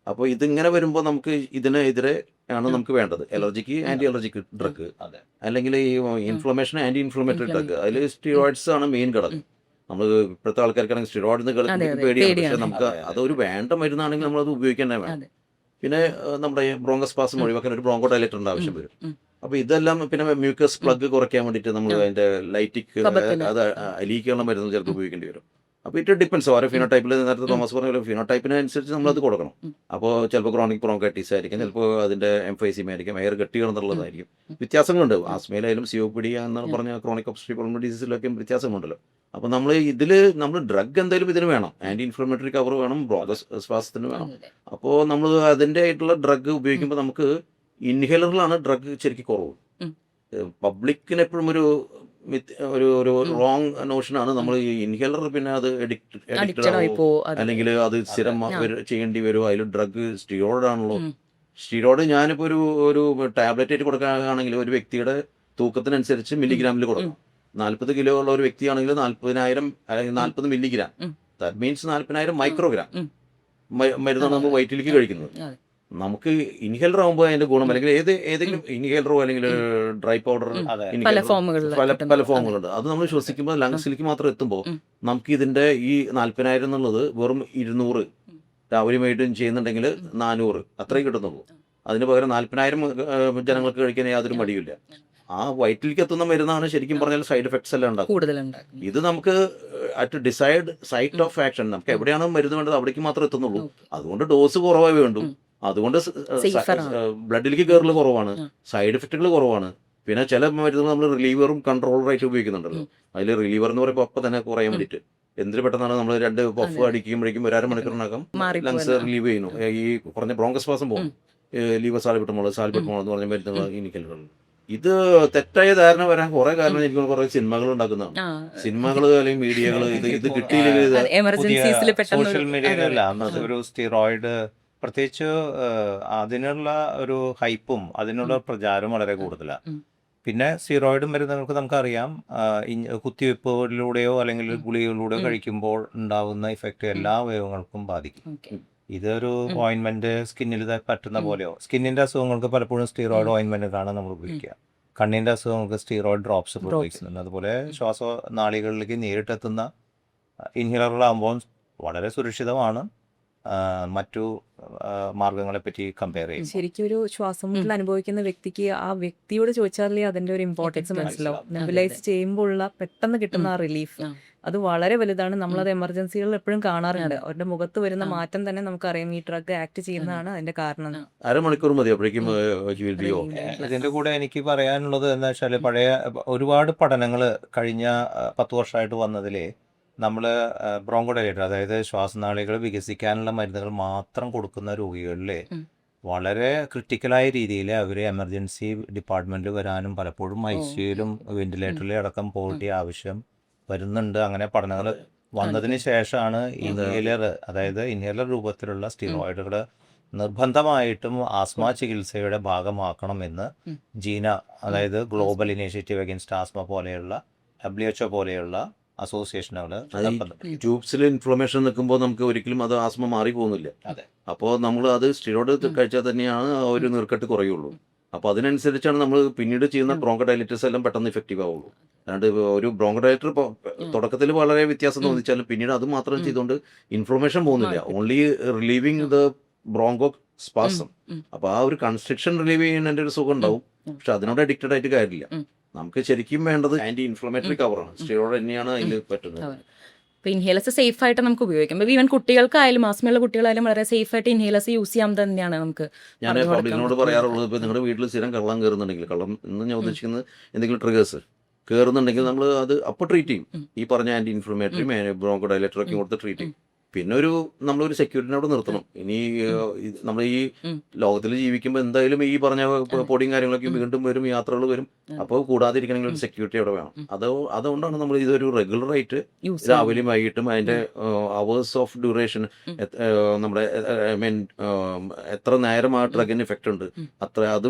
അപ്പോൾ ഇതിങ്ങനെ വരുമ്പോൾ നമുക്ക് ഇതിനെതിരെ ആണ് നമുക്ക് വേണ്ടത് അലർജിക്ക് ആൻറ്റി അലർജിക്ക് ഡ്രഗ്, അല്ലെങ്കിൽ ഈ ഇൻഫ്ലമേഷൻ ആൻറ്റി ഇൻഫ്ലമേറ്ററി ഡ്രഗ്. അതിൽ സ്റ്റിറോയിഡ്സ് ആണ് മെയിൻ ഘടകം. നമ്മൾ ഇപ്പോഴത്തെ ആൾക്കാർക്കാണെങ്കിൽ സ്റ്റിറോയിഡ് പേടിയാണ്, പക്ഷെ നമുക്ക് അതൊരു വേണ്ട മരുന്നാണെങ്കിൽ നമ്മളത് ഉപയോഗിക്കാൻ വേണം. പിന്നെ നമ്മുടെ ബ്രോങ്കോസ്പാസം ഒഴിവാക്കാൻ ഒരു ബ്രോങ്കോ ഡയലേറ്ററിൻ്റെ ആവശ്യം വരും. അപ്പോൾ ഇതെല്ലാം, പിന്നെ മ്യൂക്കസ് പ്ലഗ് കുറയ്ക്കാൻ വേണ്ടിയിട്ട് നമ്മൾ അതിൻ്റെ ലൈറ്റിക് അത് അലിയിക്കാനുള്ള മരുന്ന് ചിലപ്പോൾ ഉപയോഗിക്കേണ്ടി വരും. അപ്പോൾ ഇറ്റ് ഡിപ്പെൻസ്. ഓരോ ഫിനോടൈപ്പിൽ നേരത്തെ തോമസ് പറഞ്ഞ ഫിനോടൈപ്പിനനുസരിച്ച് നമ്മളത് കൊടുക്കണം. അപ്പോൾ ചിലപ്പോൾ ക്രോണിക് ബ്രോങ്കൈറ്റിസ് ആയിരിക്കും, ചിലപ്പോൾ അതിൻ്റെ എംഫൈസിമ ആയിരിക്കും, എയർ കെട്ടി കിടന്നുള്ളതായിരിക്കും. വ്യത്യാസങ്ങളുണ്ട്. ആസ്മയിലായാലും COPD എന്ന് പറഞ്ഞ ക്രോണിക് ഒബ്സ്ട്രക്റ്റീവ് പൾമണറി ഡിസീസിലൊക്കെ വ്യത്യാസമുണ്ടല്ലോ. അപ്പോൾ നമ്മൾ ഡ്രഗ് എന്തായാലും ഇതിന് വേണം, ആൻറ്റി ഇൻഫ്ലമേറ്ററി കവർ വേണം, ബ്രോങ്കോസ്പാസത്തിന് വേണം. അപ്പോൾ നമ്മൾ അതിൻ്റെ ആയിട്ടുള്ള ഡ്രഗ് ഉപയോഗിക്കുമ്പോൾ നമുക്ക് ഇൻഹേലറിലാണ് ഡ്രഗ് ശരിക്കും കുറവ്. പബ്ലിക്കിന് എപ്പോഴും ഒരു റോങ് നോഷനാണ് നമ്മൾ ഈ ഇൻഹേലർ പിന്നെ അത് അഡിക്റ്റഡ് ആവുമോ, അല്ലെങ്കിൽ അത് സ്ഥിരം ചെയ്യേണ്ടി വരുമോ, അതിൽ ഡ്രഗ് സ്റ്റിറോയിഡ് ആണല്ലോ. സ്റ്റിറോയിഡ് ഞാനിപ്പോൾ ഒരു ടാബ്ലറ്റ് ആയിട്ട് കൊടുക്കുകയാണെങ്കിൽ ഒരു വ്യക്തിയുടെ തൂക്കത്തിനനുസരിച്ച് മില്ലിഗ്രാമിൽ കൊടുക്കണം. 40 കിലോ ഉള്ള ഒരു വ്യക്തിയാണെങ്കിൽ 40,000 അല്ലെങ്കിൽ 40 മില്ലിഗ്രാം, ദാറ്റ് മീൻസ് 40,000 മൈക്രോഗ്രാം മരുന്നാണ് നമ്മൾ വയറ്റിലേക്ക് കഴിക്കുന്നത്. നമുക്ക് ഇൻഹേലർ ആകുമ്പോൾ അതിന്റെ ഗുണം, അല്ലെങ്കിൽ ഏതെങ്കിലും ഇൻഹേലറോ അല്ലെങ്കിൽ ഡ്രൈ പൗഡർ, പല ഫോമുകളുണ്ട്. അത് നമ്മൾ ശ്വസിക്കുമ്പോൾ ലങ്സിലേക്ക് മാത്രം എത്തുമ്പോൾ നമുക്ക് ഇതിന്റെ ഈ 40,000 എന്നുള്ളത് വെറും 200 രാവിലെ മെയിൻറ്റെയിൻ ചെയ്യുന്നുണ്ടെങ്കിൽ 400 അത്രയും കിട്ടുന്നുള്ളൂ. അതിന് പകരം 40,000 ജനങ്ങൾക്ക് കഴിക്കാൻ യാതൊരു മടിയില്ല. ആ വയറ്റിലേക്ക് എത്തുന്ന മരുന്നാണ് ശരിക്കും പറഞ്ഞാൽ സൈഡ് എഫക്ട്സ് എല്ലാം ഉണ്ടാക്കും. ഇത് നമുക്ക് at decide site of action, നമുക്ക് എവിടെയാണ് മരുന്ന് വേണ്ടത് അവിടേക്ക് മാത്രമേ എത്തുന്നുള്ളൂ. അതുകൊണ്ട് ഡോസ് കുറവായി വേണ്ടു, അതുകൊണ്ട് ബ്ലഡിലേക്ക് കയറൽ കുറവാണ്, സൈഡ് എഫക്റ്റുകൾ കുറവാണ്. പിന്നെ ചില മരുന്നുകൾ നമ്മൾ റിലീവറും കൺട്രോളറായിട്ട് ഉപയോഗിക്കുന്നുണ്ടല്ലോ. അതിൽ റിലീവർ എന്ന് പറയുമ്പോൾ അപ്പം തന്നെ കുറയാൻ വേണ്ടിയിട്ട് എന്തിനു പെട്ടെന്നാണ് നമ്മൾ 2 പഫ് അതെ. അടിക്കുമ്പോഴേക്കും ഒരു അരമണിക്കൂറിനകം മാറിപ്പോകും ലങ്സ് അല്ലേ? റിലീവ് ചെയ്യുന്നു. ഈ കുറഞ്ഞ ബ്രോങ്കസ്പാസം പോകും. ലീവർ സാൽബിട്ടമോൾ എന്ന് പറഞ്ഞ മരുന്നുകൾ ഇനിക്കലുകൾ. ഇത് തെറ്റായ ധാരണ വരാൻ കുറെ കാരണം എനിക്ക് കുറെ സിനിമകൾ ഉണ്ടാക്കുന്നതാണ്. ആ സിനിമകൾ അല്ലെങ്കിൽ മീഡിയകൾ ഇത് കിട്ടിയില്ലെങ്കിൽ ഇത് അതെ, എമർജൻസീസിൽ പെട്ടെന്ന് സോഷ്യൽ ഒരു- മീഡിയയിലല്ല അതെ. അന്നത്തെ ഒരു സ്റ്റിറോയിഡ് പ്രത്യേകിച്ച് അതിനുള്ള ഒരു ഹൈപ്പും അതിനുള്ള പ്രചാരവും വളരെ കൂടുതലാണ്. ഉം. പിന്നെ സ്റ്റിറോയിഡ് മരുന്നുകൾക്ക് നമുക്കറിയാം കുത്തിവെപ്പിലൂടെയോ അല്ലെങ്കിൽ ഗുളികകളിലൂടെയോ കഴിക്കുമ്പോൾ ഉണ്ടാവുന്ന ഇഫക്റ്റ് എല്ലാ അവയവങ്ങൾക്കും ബാധിക്കും. ഓക്കെ. ഇതൊരു ഓയിൻമെന്റ് സ്കിന്നിൽ പറ്റുന്ന പോലെയോ സ്കിന്നിന്റെ അസുഖങ്ങൾക്ക് പലപ്പോഴും സ്റ്റിറോയിഡ് ഓയിൻമെന്റാണ് നമ്മൾ ഉപയോഗിക്കുക. കണ്ണിന്റെ അസുഖങ്ങൾക്ക് സ്റ്റിറോയിഡ് ഡ്രോപ്സ് ഉപയോഗിക്കുന്നുണ്ട്. അതുപോലെ ശ്വാസനാളികളിലേക്ക് നേരിട്ടെത്തുന്ന ഇൻഹേലറുകളാകുമ്പോൾ വളരെ സുരക്ഷിതമാണ് മറ്റു മാർഗങ്ങളെ പറ്റി കമ്പയർ ചെയ്യും. ശരിക്കും ഒരു ശ്വാസം മുട്ടൽ അനുഭവിക്കുന്ന വ്യക്തിക്ക് ആ വ്യക്തിയോട് ചോദിച്ചാലേ അതിന്റെ ഒരു ഇമ്പോർട്ടൻസ് Effect മനസ്സിലാവും. മനസ്സിലാവും. നെബുലൈസ് ചെയ്യുമ്പോൾ ഉള്ള പെട്ടെന്ന് കിട്ടുന്ന ആ റിലീഫ് ആ. അത് വളരെ വലുതാണ്. നമ്മളത് എമർജൻസികളിൽ എപ്പോഴും കാണാറുണ്ട്. അവരുടെ മുഖത്ത് വരുന്ന മാറ്റം തന്നെ നമുക്കറിയാം ഈ ഡ്രഗ് ആക്ട് ചെയ്യുന്നതാണ് അതിന്റെ കാരണം. അരമണിക്കൂർ മതി അപ്പോഴേക്കും വിൽ ഇതിന്റെ കൂടെ എനിക്ക് പറയാനുള്ളത് എന്താ വെച്ചാൽ പഴയ ഒരുപാട് പഠനങ്ങൾ കഴിഞ്ഞ 10 വർഷമായിട്ട് വന്നതിലേ നമ്മൾ ബ്രോങ്കോഡൈലേറ്റർ അതായത് ശ്വാസനാളികൾ വികസിക്കാനുള്ള മരുന്നുകൾ മാത്രം കൊടുക്കുന്ന രോഗികളിൽ വളരെ ക്രിട്ടിക്കലായ രീതിയിൽ അവർ എമർജൻസി ഡിപ്പാർട്ട്മെന്റിൽ വരാനും പലപ്പോഴും ICUയിലും വെന്റിലേറ്ററിലും അടക്കം പോകേണ്ട ആവശ്യം വരുന്നുണ്ട്. അങ്ങനെ പഠനങ്ങൾ വന്നതിന് ശേഷമാണ് ഇൻഹേലർ രൂപത്തിലുള്ള സ്റ്റിറോയിഡുകൾ നിർബന്ധമായിട്ടും ആസ്മ ചികിത്സയുടെ ഭാഗമാക്കണമെന്ന് ജീന അതായത് ഗ്ലോബൽ ഇനീഷ്യേറ്റീവ് അഗൈൻസ്റ്റ് ആസ്മ പോലെയുള്ള WHO പോലെയുള്ള അസോസിയേഷനുകൾ ട്യൂബ്സിൽ ഇൻഫ്ലമേഷൻ നിൽക്കുമ്പോൾ നമുക്ക് ഒരിക്കലും അത് ആസ്മ മാറി പോകുന്നില്ല. അതെ. അപ്പോൾ നമ്മൾ അത് സ്റ്റിറോയിഡ് കഴിച്ചാൽ തന്നെയാണ് ആ ഒരു നീർക്കെട്ട് കുറയുള്ളൂ. അപ്പോൾ അതിനനുസരിച്ചാണ് നമ്മൾ പിന്നീട് ചെയ്യുന്ന ബ്രോങ്കോഡൈലിറ്റിസ് എല്ലാം പെട്ടെന്ന് ഇഫക്റ്റീവ് ആവുള്ളൂ. അല്ലാണ്ട് ഒരു ബ്രോങ്കോഡൈലേറ്റർ തുടക്കത്തിൽ വളരെ വ്യത്യാസം തോന്നിച്ചാലും പിന്നീട് അത് മാത്രം ചെയ്തുകൊണ്ട് ഇൻഫ്ലമേഷൻ പോകുന്നില്ല. Only relieving the broncho spasm. അപ്പോൾ ആ ഒരു കൺസ്ട്രക്ഷൻ റിലീവ് ചെയ്യുന്നതിൻ്റെ ഒരു സുഖം ഉണ്ടാവും. പക്ഷെ അതിനോട് അഡിക്റ്റഡ് ആയിട്ട് കാര്യമില്ല. നമുക്ക് ശരിക്കും വേണ്ടത് ആന്റി ഇൻഫ്ലമേറ്ററി കവറാണ്. സ്റ്റിറോയിഡ് തന്നെയാണ് അതിൽ പറ്റുന്നത്. അപ്പോൾ ഇൻഹേലേഴ്സ് സേഫ് ആയിട്ട് നമുക്ക് ഉപയോഗിക്കാം. ഈവൻ കുട്ടികൾക്കായാലും ആസ്മയുള്ള കുട്ടികളായാലും വളരെ സേഫ് ആയിട്ട് ഇൻഹേലേഴ്സ് യൂസ് ചെയ്യാൻ തന്നെയാണ് നമുക്ക് ഞാൻ പറഞ്ഞു കൊടുക്കാൻ പബ്ലിക്കിനോട് പറ്റുന്നത്. പറയാറുള്ളത്, ഇപ്പോൾ നിങ്ങളുടെ വീട്ടിൽ സ്ഥിരം കള്ളം കയറുന്നുണ്ടെങ്കിൽ, കള്ളം എന്ന് ഞാൻ ഉദ്ദേശിക്കുന്നത് എന്തെങ്കിലും ട്രിഗേഴ്സ് കയറുന്നുണ്ടെങ്കിൽ നമ്മൾ അത് അപ്പോൾ ട്രീറ്റ് ചെയ്യും. ഈ പറഞ്ഞ ആന്റി ഇൻഫ്ലമേറ്ററി ബ്രോങ്കോഡൈലേറ്റർ ഒക്കെ കൊടുത്ത് ട്രീറ്റ് ചെയ്യും. പിന്നെ നമ്മളൊരു സെക്യൂരിറ്റിനോട് നിർത്തണം. ഇനി നമ്മൾ ഈ ലോകത്തിൽ ജീവിക്കുമ്പോൾ എന്തായാലും ഈ പറഞ്ഞ പൊടിയും കാര്യങ്ങളൊക്കെ വീണ്ടും വരും, യാത്രകൾ വരും. അപ്പോൾ കൂടാതിരിക്കണമെങ്കിൽ ഒരു സെക്യൂരിറ്റി അവിടെ വേണം. അതുകൊണ്ടാണ് നമ്മൾ ഇതൊരു റെഗുലർ ആയിട്ട് യൂസ് രാവിലെയും വൈകിട്ടും അതിന്റെ അവേഴ്സ് ഓഫ് ഡ്യൂറേഷൻ നമ്മുടെ എത്ര നേരം ആ ഡ്രഗിന് എഫക്റ്റ് ഉണ്ട് അത്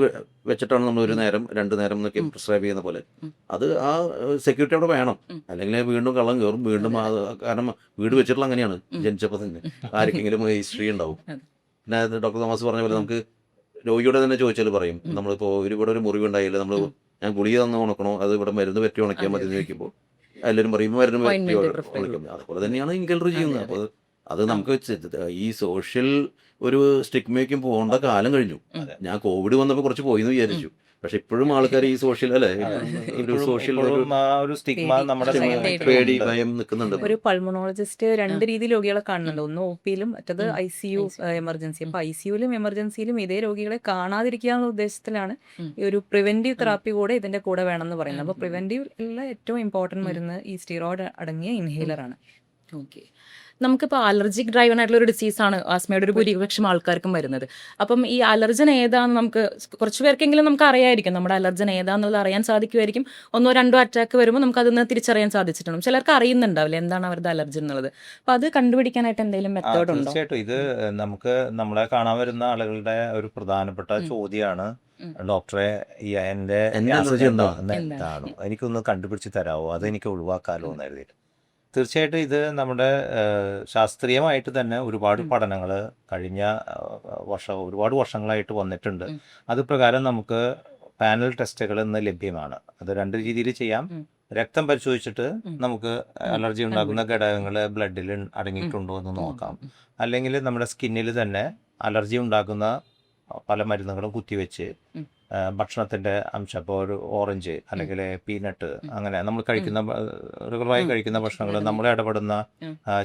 വെച്ചിട്ടാണ് നമ്മൾ ഒരു നേരം 2 നേരം എന്നൊക്കെ പ്രിസ്ക്രൈബ് ചെയ്യുന്ന പോലെ അത് ആ സെക്യൂരിറ്റി അവിടെ വേണം. അല്ലെങ്കിൽ വീണ്ടും കള്ളം കയറും വീണ്ടും. കാരണം വീട് വെച്ചിട്ടുള്ള അങ്ങനെയാണ്, ജനിച്ചപ്പോൾ തന്നെ ആർക്കെങ്കിലും ഹിസ്റ്ററി ഉണ്ടാവും. പിന്നെ ഡോക്ടർ തോമസ് പറഞ്ഞ പോലെ നമുക്ക് രോഗിയോടെ തന്നെ ചോദിച്ചാൽ പറയും, നമ്മളിപ്പോൾ ഇവിടെ ഒരു മുറിവ് ഉണ്ടായില്ല, നമ്മൾ ഞാൻ ഗുളിക തന്ന് ഉണക്കണോ അത് ഇവിടെ മരുന്ന് പറ്റി ഉണക്കിയാൽ മതി എന്ന് ചോദിക്കുമ്പോൾ എല്ലാവരും പറയും മരുന്ന് പറ്റി ഉണക്കും. അതുപോലെ തന്നെയാണ് ഇൻഹേലർ ചെയ്യുന്നത്. അപ്പോൾ അത് നമുക്ക് ഈ സോഷ്യൽ ഒരു സ്റ്റിഗ്മയ്ക്കും പോകേണ്ട കാലം കഴിഞ്ഞു. ഞാൻ കോവിഡ് വന്നപ്പോൾ കുറച്ച് പോയി എന്ന് വിചാരിച്ചു. പക്ഷെ ഇപ്പോഴും ആൾക്കാർ ഈ സോഷ്യൽ ഒരു സോഷ്യൽ ഒരു സ്റ്റിഗ്മ നമ്മുടെ പേടി ഭയം നിൽക്കുന്നുണ്ട്. ഒരു പൾമണോളജിസ്റ്റ് 2 രീതിയിൽ രോഗികളെ കാണുന്നുണ്ട്. ഒന്ന് OP-യിലും മറ്റത് ICU എമർജൻസി. അപ്പൊ ICUയിലും എമർജൻസിയിലും ഇതേ രോഗികളെ കാണാതിരിക്കുക എന്ന ഉദ്ദേശത്തിലാണ് ഈ ഒരു പ്രിവെന്റീവ് തെറാപ്പി കൂടെ ഇതിന്റെ കൂടെ വേണം എന്ന് പറയുന്നത്. അപ്പൊ പ്രിവെന്റീവിലുള്ള ഏറ്റവും ഇമ്പോർട്ടന്റ് മരുന്ന് ഈ സ്റ്റിറോയിഡ് അടങ്ങിയ ഇൻഹേലർ ആണ്. ഓക്കെ. നമുക്കിപ്പോൾ അലർജിക് ഡ്രൈവൺ ആയിട്ടുള്ള ഒരു ഡിസീസാണ് ആസ്മയുടെ ഒരു ഭൂരിപക്ഷം ആൾക്കാർക്കും വരുന്നത്. അപ്പം ഈ അലർജൻ ഏതാണെന്ന് നമുക്ക് കുറച്ച് പേർക്കെങ്കിലും നമുക്ക് അറിയായിരിക്കും. നമ്മുടെ അലർജൻ ഏതാണെന്നുള്ളത് അറിയാൻ സാധിക്കുമായിരിക്കും. 1 or 2 അറ്റാക്ക് വരുമ്പോൾ നമുക്ക് അതിൽ നിന്ന് തിരിച്ചറിയാൻ സാധിച്ചിട്ടുണ്ട്. ചിലർക്ക് അറിയുന്നുണ്ടാവില്ല എന്താണ് അവരുടെ അലർജി എന്നുള്ളത്. അപ്പം അത് കണ്ടുപിടിക്കാനായിട്ട് എന്തെങ്കിലും മെത്തേഡ് ഉണ്ടോ? തീർച്ചയായിട്ടും ഇത് നമ്മളെ കാണാൻ വരുന്ന ആളുകളുടെ ഒരു പ്രധാനപ്പെട്ട ചോദ്യമാണ്, ഡോക്ടറെ എന്റെ അലർജി എന്താണ്, എനിക്കൊന്ന് കണ്ടുപിടിച്ച് തരാമോ, അതെനിക്ക് ഒഴിവാക്കാമല്ലോ എന്ന് എഴുതിയിട്ട്. തീർച്ചയായിട്ടും ഇത് നമ്മുടെ ശാസ്ത്രീയമായിട്ട് തന്നെ ഒരുപാട് പഠനങ്ങൾ കഴിഞ്ഞ ഒരുപാട് വർഷങ്ങളായിട്ട് വന്നിട്ടുണ്ട്. അത് പ്രകാരം നമുക്ക് പാനൽ ടെസ്റ്റുകൾ ഇന്ന് ലഭ്യമാണ്. അത് 2 രീതിയിൽ ചെയ്യാം. രക്തം പരിശോധിച്ചിട്ട് നമുക്ക് അലർജി ഉണ്ടാക്കുന്ന ഘടകങ്ങൾ ബ്ലഡിൽ അടങ്ങിയിട്ടുണ്ടോ എന്ന് നോക്കാം. അല്ലെങ്കിൽ നമ്മുടെ സ്കിന്നിൽ തന്നെ അലർജി ഉണ്ടാക്കുന്ന പല മരുന്നുകളും കുത്തിവെച്ച് ഭക്ഷണത്തിന്റെ അംശം, ഇപ്പോൾ ഒരു ഓറഞ്ച് അല്ലെങ്കിൽ പീനട്ട്, അങ്ങനെ നമ്മൾ കഴിക്കുന്ന റെഗുലറായി കഴിക്കുന്ന ഭക്ഷണങ്ങൾ, നമ്മൾ ഇടപെടുന്ന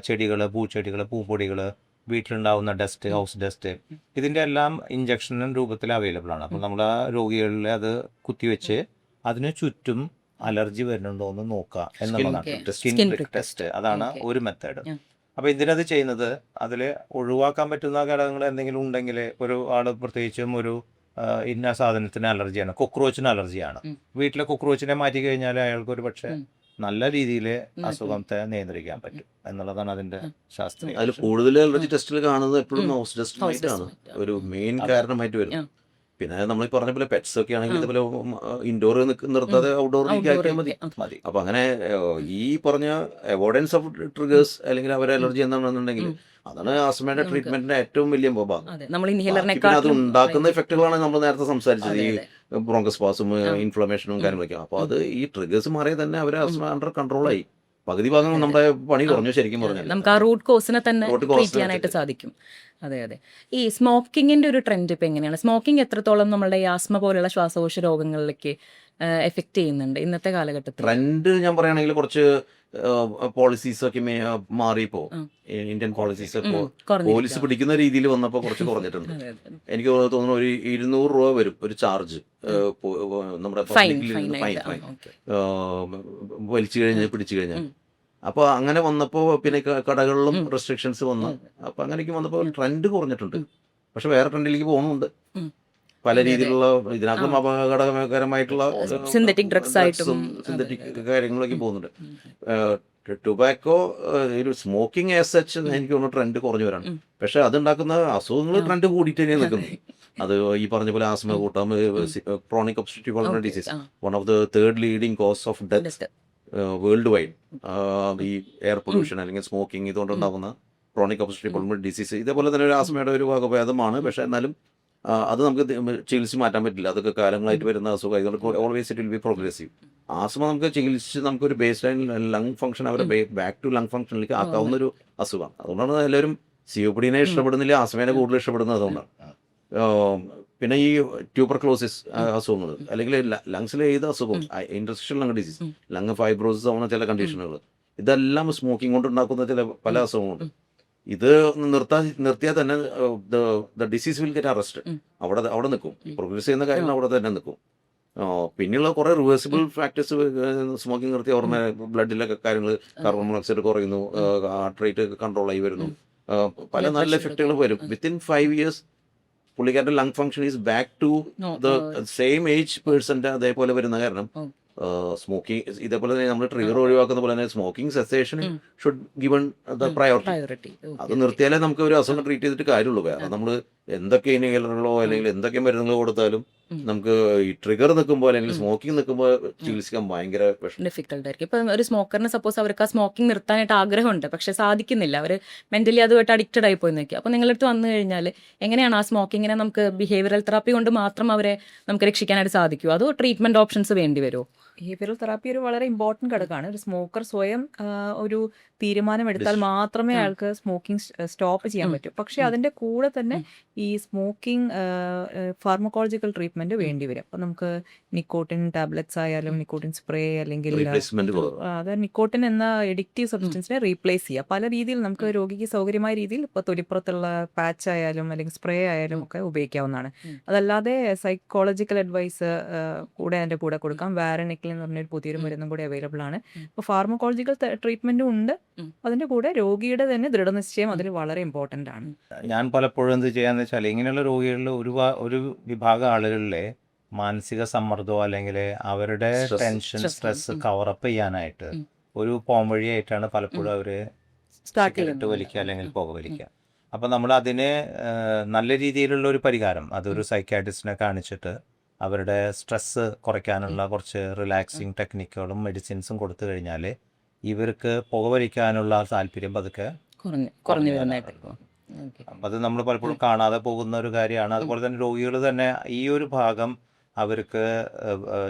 ചെടികൾ, പൂച്ചെടികൾ, പൂപ്പൊടികൾ, വീട്ടിലുണ്ടാവുന്ന ഡസ്റ്റ്, ഹൗസ് ഡസ്റ്റ്, ഇതിന്റെ എല്ലാം ഇഞ്ചക്ഷൻ രൂപത്തിൽ അവൈലബിൾ ആണ്. അപ്പോൾ നമ്മൾ ആ രോഗികളിൽ അത് കുത്തിവെച്ച് അതിന് ചുറ്റും അലർജി വരുന്നുണ്ടോ എന്ന് നോക്കുക എന്നുള്ളതാണ്. Okay. Skin Skin prick prick test. Test അതാണ് Okay. ഒരു മെത്തേഡ്. Yeah. അപ്പോൾ ഇതിനത് ചെയ്യുന്നത് അതിൽ ഒഴിവാക്കാൻ പറ്റുന്ന ഘടകങ്ങൾ എന്തെങ്കിലും ഉണ്ടെങ്കിൽ, ഒരു ആൾ പ്രത്യേകിച്ചും ഒരു ഇന്ന സാധനത്തിന് അലർജിയാണ്, കൊക്രോച്ചിന് അലർജിയാണ്, വീട്ടിലെ കൊക്രോച്ചിനെ മാറ്റി കഴിഞ്ഞാൽ അയാൾക്ക് ഒരു പക്ഷേ നല്ല രീതിയിൽ അസുഖത്തെ നിയന്ത്രിക്കാൻ പറ്റും എന്നുള്ളതാണ് അതിന്റെ ശാസ്ത്രീയ. അതിൽ കൂടുതൽ അലർജി ടെസ്റ്റിൽ കാണുന്നത് എപ്പോഴും ഹൗസ് ഡസ്റ്റുമായിട്ടാണ് ഒരു മെയിൻ കാരണമായിട്ട് വരും. പിന്നെ നമ്മൾ ഈ പറഞ്ഞ പോലെ പെറ്റ്സ് ഒക്കെ ആണെങ്കിൽ ഇതുപോലെ ഇൻഡോർ നിർത്താതെ ഔട്ട്ഡോറിലേക്ക് ആക്കിയാൽ മതി. അപ്പൊ അങ്ങനെ ഈ പറഞ്ഞ അവോയ്ഡൻസ് ഓഫ് ട്രിഗേഴ്സ് അല്ലെങ്കിൽ അവരെ അലർജി എന്താണെന്നുണ്ടെങ്കിൽ അതാണ് ആസ്മയുടെ ട്രീറ്റ്മെന്റിന്റെ ഏറ്റവും വലിയ ഭാഗം. പിന്നെ അത് ഉണ്ടാക്കുന്ന ഇഫക്റ്റുകളാണ് നമ്മൾ നേരത്തെ സംസാരിച്ചത്, ഈ ബ്രോങ്കസ്പാസും ഇൻഫ്ലമേഷനും കാര്യങ്ങളൊക്കെ. അപ്പൊ അത് ഈ ട്രിഗേഴ്സ് മാറിയ തന്നെ അവരെ ആസ്മ അണ്ടർ കൺട്രോളായി. പകുതി ഭാഗം നമ്മുടെ പണി കുറഞ്ഞു ശരിക്കും പറഞ്ഞാൽ. നമുക്ക് ആ റൂട്ട് കോസിനെ തന്നെ ട്രീറ്റ് ചെയ്യാനായിട്ട് സാധിക്കും. അതെ. ഈ സ്മോക്കിങ്ങിന്റെ ഒരു ട്രെൻഡ് ഇപ്പൊ എങ്ങനെയാണ്? സ്മോക്കിംഗ് എത്രത്തോളം നമ്മുടെ ഈ ആസ്മ പോലെയുള്ള ശ്വാസകോശ രോഗങ്ങളിലേക്ക് എഫക്ട് ചെയ്യുന്നുണ്ട് ഇന്നത്തെ കാലഘട്ടത്തിൽ? ട്രെൻഡ് ഞാൻ പറയുകയാണെങ്കിൽ കുറച്ച് പോളിസീസ് ഒക്കെ മാറിയപ്പോ, ഇന്ത്യൻ പോളിസീസ് ഒക്കെ പോലീസ് പിടിക്കുന്ന രീതിയിൽ വന്നപ്പോൾ കുറച്ച് കുറഞ്ഞിട്ടുണ്ട്. എനിക്ക് തോന്നുന്നു ഒരു 200 രൂപ വരും ഒരു ചാർജ് നമ്മുടെ ഫൈൻ വലിച്ചു കഴിഞ്ഞാൽ പിടിച്ചു കഴിഞ്ഞാൽ. അപ്പോൾ അങ്ങനെ വന്നപ്പോൾ പിന്നെ കടകളിലും റെസ്ട്രിക്ഷൻസ് വന്നു. അപ്പോൾ അങ്ങനെയൊക്കെ വന്നപ്പോൾ ട്രെൻഡ് കുറഞ്ഞിട്ടുണ്ട്. പക്ഷെ വേറെ ട്രെൻഡിലേക്ക് പോകുന്നുണ്ട്. പല രീതിയിലുള്ള ഇതിനകത്തും അപകടകരമായിട്ടുള്ള സിന്തറ്റിക് ഡ്രഗ്സ് ആയിട്ടും സിന്തറ്റിക് കാര്യങ്ങളൊക്കെ പോകുന്നുണ്ട്. ടൊബാക്കോ ഒരു സ്മോക്കിംഗ് ആസ് സച്ച് എനിക്ക് തോന്നുന്നു ട്രെൻഡ് കുറഞ്ഞു വരാണ്. പക്ഷെ അതുണ്ടാക്കുന്ന അസുഖങ്ങൾ ട്രെൻഡ് കൂടിയിട്ട് തന്നെ നിൽക്കുന്നു. അത് ഈ പറഞ്ഞ പോലെ ആസ്മ കൂട്ടാം, chronic obstructive pulmonary disease, one of the third leading cause of death worldwide. ഈ എയർ പൊല്യൂഷൻ അല്ലെങ്കിൽ സ്മോക്കിംഗ് ഇതുകൊണ്ടുണ്ടാകുന്ന ക്രോണിക് ഒബ്സ്ട്രക്റ്റീവ് പൾമണറി ഡിസീസ് ഇതേപോലെ തന്നെ ഒരു ആസ്മയുടെ ഒരു വകഭേദമാണ്. പക്ഷെ എന്നാലും അത് നമുക്ക് ചികിത്സിച്ച് മാറ്റാൻ പറ്റില്ല. അതൊക്കെ കാലങ്ങളായിട്ട് വരുന്ന അസുഖം. ഇതുകൊണ്ട് always it will be progressive. Asthma നമുക്ക് ചികിത്സിച്ച് നമുക്കൊരു ബേസ് ലൈൻ ലങ് ഫംഗ്ഷൻ അവരെ ബാക്ക് ടു ലങ് ഫംഗ്ഷനിലേക്ക് ആക്കാവുന്ന ഒരു അസുഖമാണ്. അതുകൊണ്ടാണ് എല്ലാവരും സിഒപിഡിനെ ഇഷ്ടപ്പെടുന്നില്ല, ആസ്മേനെ കൂടുതൽ ഇഷ്ടപ്പെടുന്നത് അതുകൊണ്ടാണ്. പിന്നെ ഈ ട്യൂബർക്ലോസിസ് അസുഖങ്ങൾ അല്ലെങ്കിൽ ലങ്സിലെ ഏത് അസുഖവും, interstitial lung disease, lung fibrosis ആവുന്ന ചില കണ്ടീഷനുകൾ, ഇതെല്ലാം സ്മോക്കിംഗ് കൊണ്ട് ഉണ്ടാക്കുന്ന പല അസുഖങ്ങളുണ്ട്. ഇത് നിർത്തിയാൽ തന്നെ the disease will get arrest. അവിടെ നിൽക്കും. പ്രോഗ്രസ് ചെയ്യുന്ന കാര്യങ്ങൾ അവിടെ തന്നെ നിൽക്കും. പിന്നെയുള്ള കുറെ റിവേഴ്സിബിൾ ഫാക്ടേഴ്സ് സ്മോക്കിംഗ് നിർത്തിയ ഓർമ്മ, ബ്ലഡിലൊക്കെ കാര്യങ്ങൾ, കാർബൺ മോണോക്സൈഡ് കുറയുന്നു, ഹാർട്ട് റേറ്റ് കൺട്രോൾ ആയി വരുന്നു, പല നല്ല എഫക്റ്റുകൾ വരും. വിത്തിൻ 5 years പുള്ളിക്കാരുടെ lung function is back to the same age പേഴ്സന്റെ അതേപോലെ വരുന്ന കാരണം സ്മോക്കിംഗ് ഇതേപോലെ തന്നെ നമ്മൾ ട്രിഗർ ഒഴിവാക്കുന്ന പോലെ തന്നെ smoking cessation should given the priority. അത് നിർത്തിയാലേ നമുക്ക് ഒരു അസുഖം ട്രീറ്റ് ചെയ്തിട്ട് കാര്യമുള്ളൂ. വേറെ നമ്മൾ എന്തൊക്കെ ഇൻഹേലറുകളോ അല്ലെങ്കിൽ എന്തൊക്കെ മരുന്നുകളോ കൊടുത്താലും നമുക്ക് ഈ ട്രിഗർ നിൽക്കുമ്പോൾ അല്ലെങ്കിൽ സ്മോക്കിംഗ് നിൽക്കുമ്പോൾ ചികിത്സിക്കാൻ ഭയങ്കര ഡിഫിക്കൽട്ട് ആയിരിക്കും. ഇപ്പം ഒരു സ്മോക്കറിന് സപ്പോസ് അവർക്ക് ആ സ്മോക്കിംഗ് നിർത്താനായിട്ട് ആഗ്രഹമുണ്ട്, പക്ഷെ സാധിക്കുന്നില്ല, അവർ മെന്റലി അതുമായിട്ട് അഡിക്റ്റഡ് ആയി പോയി നിൽക്കുക. അപ്പോൾ നിങ്ങളുടെ അടുത്ത് വന്നു കഴിഞ്ഞാൽ എങ്ങനെയാണ് ആ സ്മോക്കിങ്ങിനെ നമുക്ക് ബിഹേവിയറൽ തെറാപ്പി കൊണ്ട് മാത്രം അവരെ നമുക്ക് രക്ഷിക്കാനായിട്ട് സാധിക്കുമോ, അതോ ട്രീറ്റ്മെന്റ് ഓപ്ഷൻസ് വേണ്ടി വരുമോ? ബിഹേവിയറൽ തെറാപ്പി ഒരു വളരെ ഇമ്പോർട്ടൻറ്റ് ഘടകമാണ്. ഒരു സ്മോക്കർ സ്വയം ഒരു തീരുമാനമെടുത്താൽ മാത്രമേ അയാൾക്ക് സ്മോക്കിംഗ് സ്റ്റോപ്പ് ചെയ്യാൻ പറ്റൂ. പക്ഷേ അതിൻ്റെ കൂടെ തന്നെ ഈ സ്മോക്കിംഗ് ഫാർമക്കോളജിക്കൽ ട്രീറ്റ്മെൻറ്റ് വേണ്ടി വരും. അപ്പോൾ നമുക്ക് നിക്കോട്ടിൻ ടാബ്ലറ്റ്സ് ആയാലും നിക്കോട്ടിൻ സ്പ്രേ അല്ലെങ്കിൽ അത് നിക്കോട്ടിൻ എന്ന എഡിക്റ്റീവ് സബ്സ്റ്റൻസിനെ റീപ്ലേസ് ചെയ്യുക. പല രീതിയിൽ നമുക്ക് രോഗിക്ക് സൗകര്യമായ രീതിയിൽ ഇപ്പോൾ തൊലിപ്പുറത്തുള്ള പാച്ച് ആയാലും അല്ലെങ്കിൽ സ്പ്രേ ആയാലും ഒക്കെ ഉപയോഗിക്കാവുന്നതാണ്. അതല്ലാതെ സൈക്കോളജിക്കൽ അഡ്വൈസ് കൂടെ അതിൻ്റെ കൂടെ കൊടുക്കാം. വാരനിക്കിൽ എന്ന് പറഞ്ഞൊരു പുതിയൊരു മരുന്നും കൂടി അവൈലബിൾ ആണ്. അപ്പോൾ ഫാർമക്കോളജിക്കൽ ട്രീറ്റ്മെൻറ്റും ഉണ്ട്. അതിൻ്റെ കൂടെ രോഗിയുടെ തന്നെ ദൃഢനിശ്ചയം അതിൽ വളരെ ഇമ്പോർട്ടൻ്റ് ആണ്. ഞാൻ പലപ്പോഴും എന്ത് ചെയ്യാന്ന് വെച്ചാൽ, ഇങ്ങനെയുള്ള രോഗികളിൽ ഒരു വിഭാഗം ആളുകളിലെ മാനസിക സമ്മർദ്ദമോ അല്ലെങ്കിൽ അവരുടെ ടെൻഷൻ, സ്ട്രെസ് കവറപ്പ് ചെയ്യാനായിട്ട് ഒരു പോംവഴിയായിട്ടാണ് പലപ്പോഴും അവർ സിഗരറ്റ് വലിക്കുക അല്ലെങ്കിൽ പുക വലിക്കുക. അപ്പം നമ്മൾ അതിന് നല്ല രീതിയിലുള്ള ഒരു പരിഹാരം, അതൊരു സൈക്യാട്രിസ്റ്റിനെ കാണിച്ചിട്ട് അവരുടെ സ്ട്രെസ്സ് കുറയ്ക്കാനുള്ള കുറച്ച് റിലാക്സിങ് ടെക്നിക്കുകളും മെഡിസിൻസും കൊടുത്തു കഴിഞ്ഞാൽ ഇവർക്ക് പുകവലിക്കാനുള്ള താല്പര്യം പതുക്കെ കുറഞ്ഞു വരുന്നതായിട്ട്. അപ്പം അത് നമ്മൾ പലപ്പോഴും കാണാതെ പോകുന്ന ഒരു കാര്യമാണ്. അതുപോലെ തന്നെ രോഗികൾ തന്നെ ഈ ഒരു ഭാഗം അവർക്ക്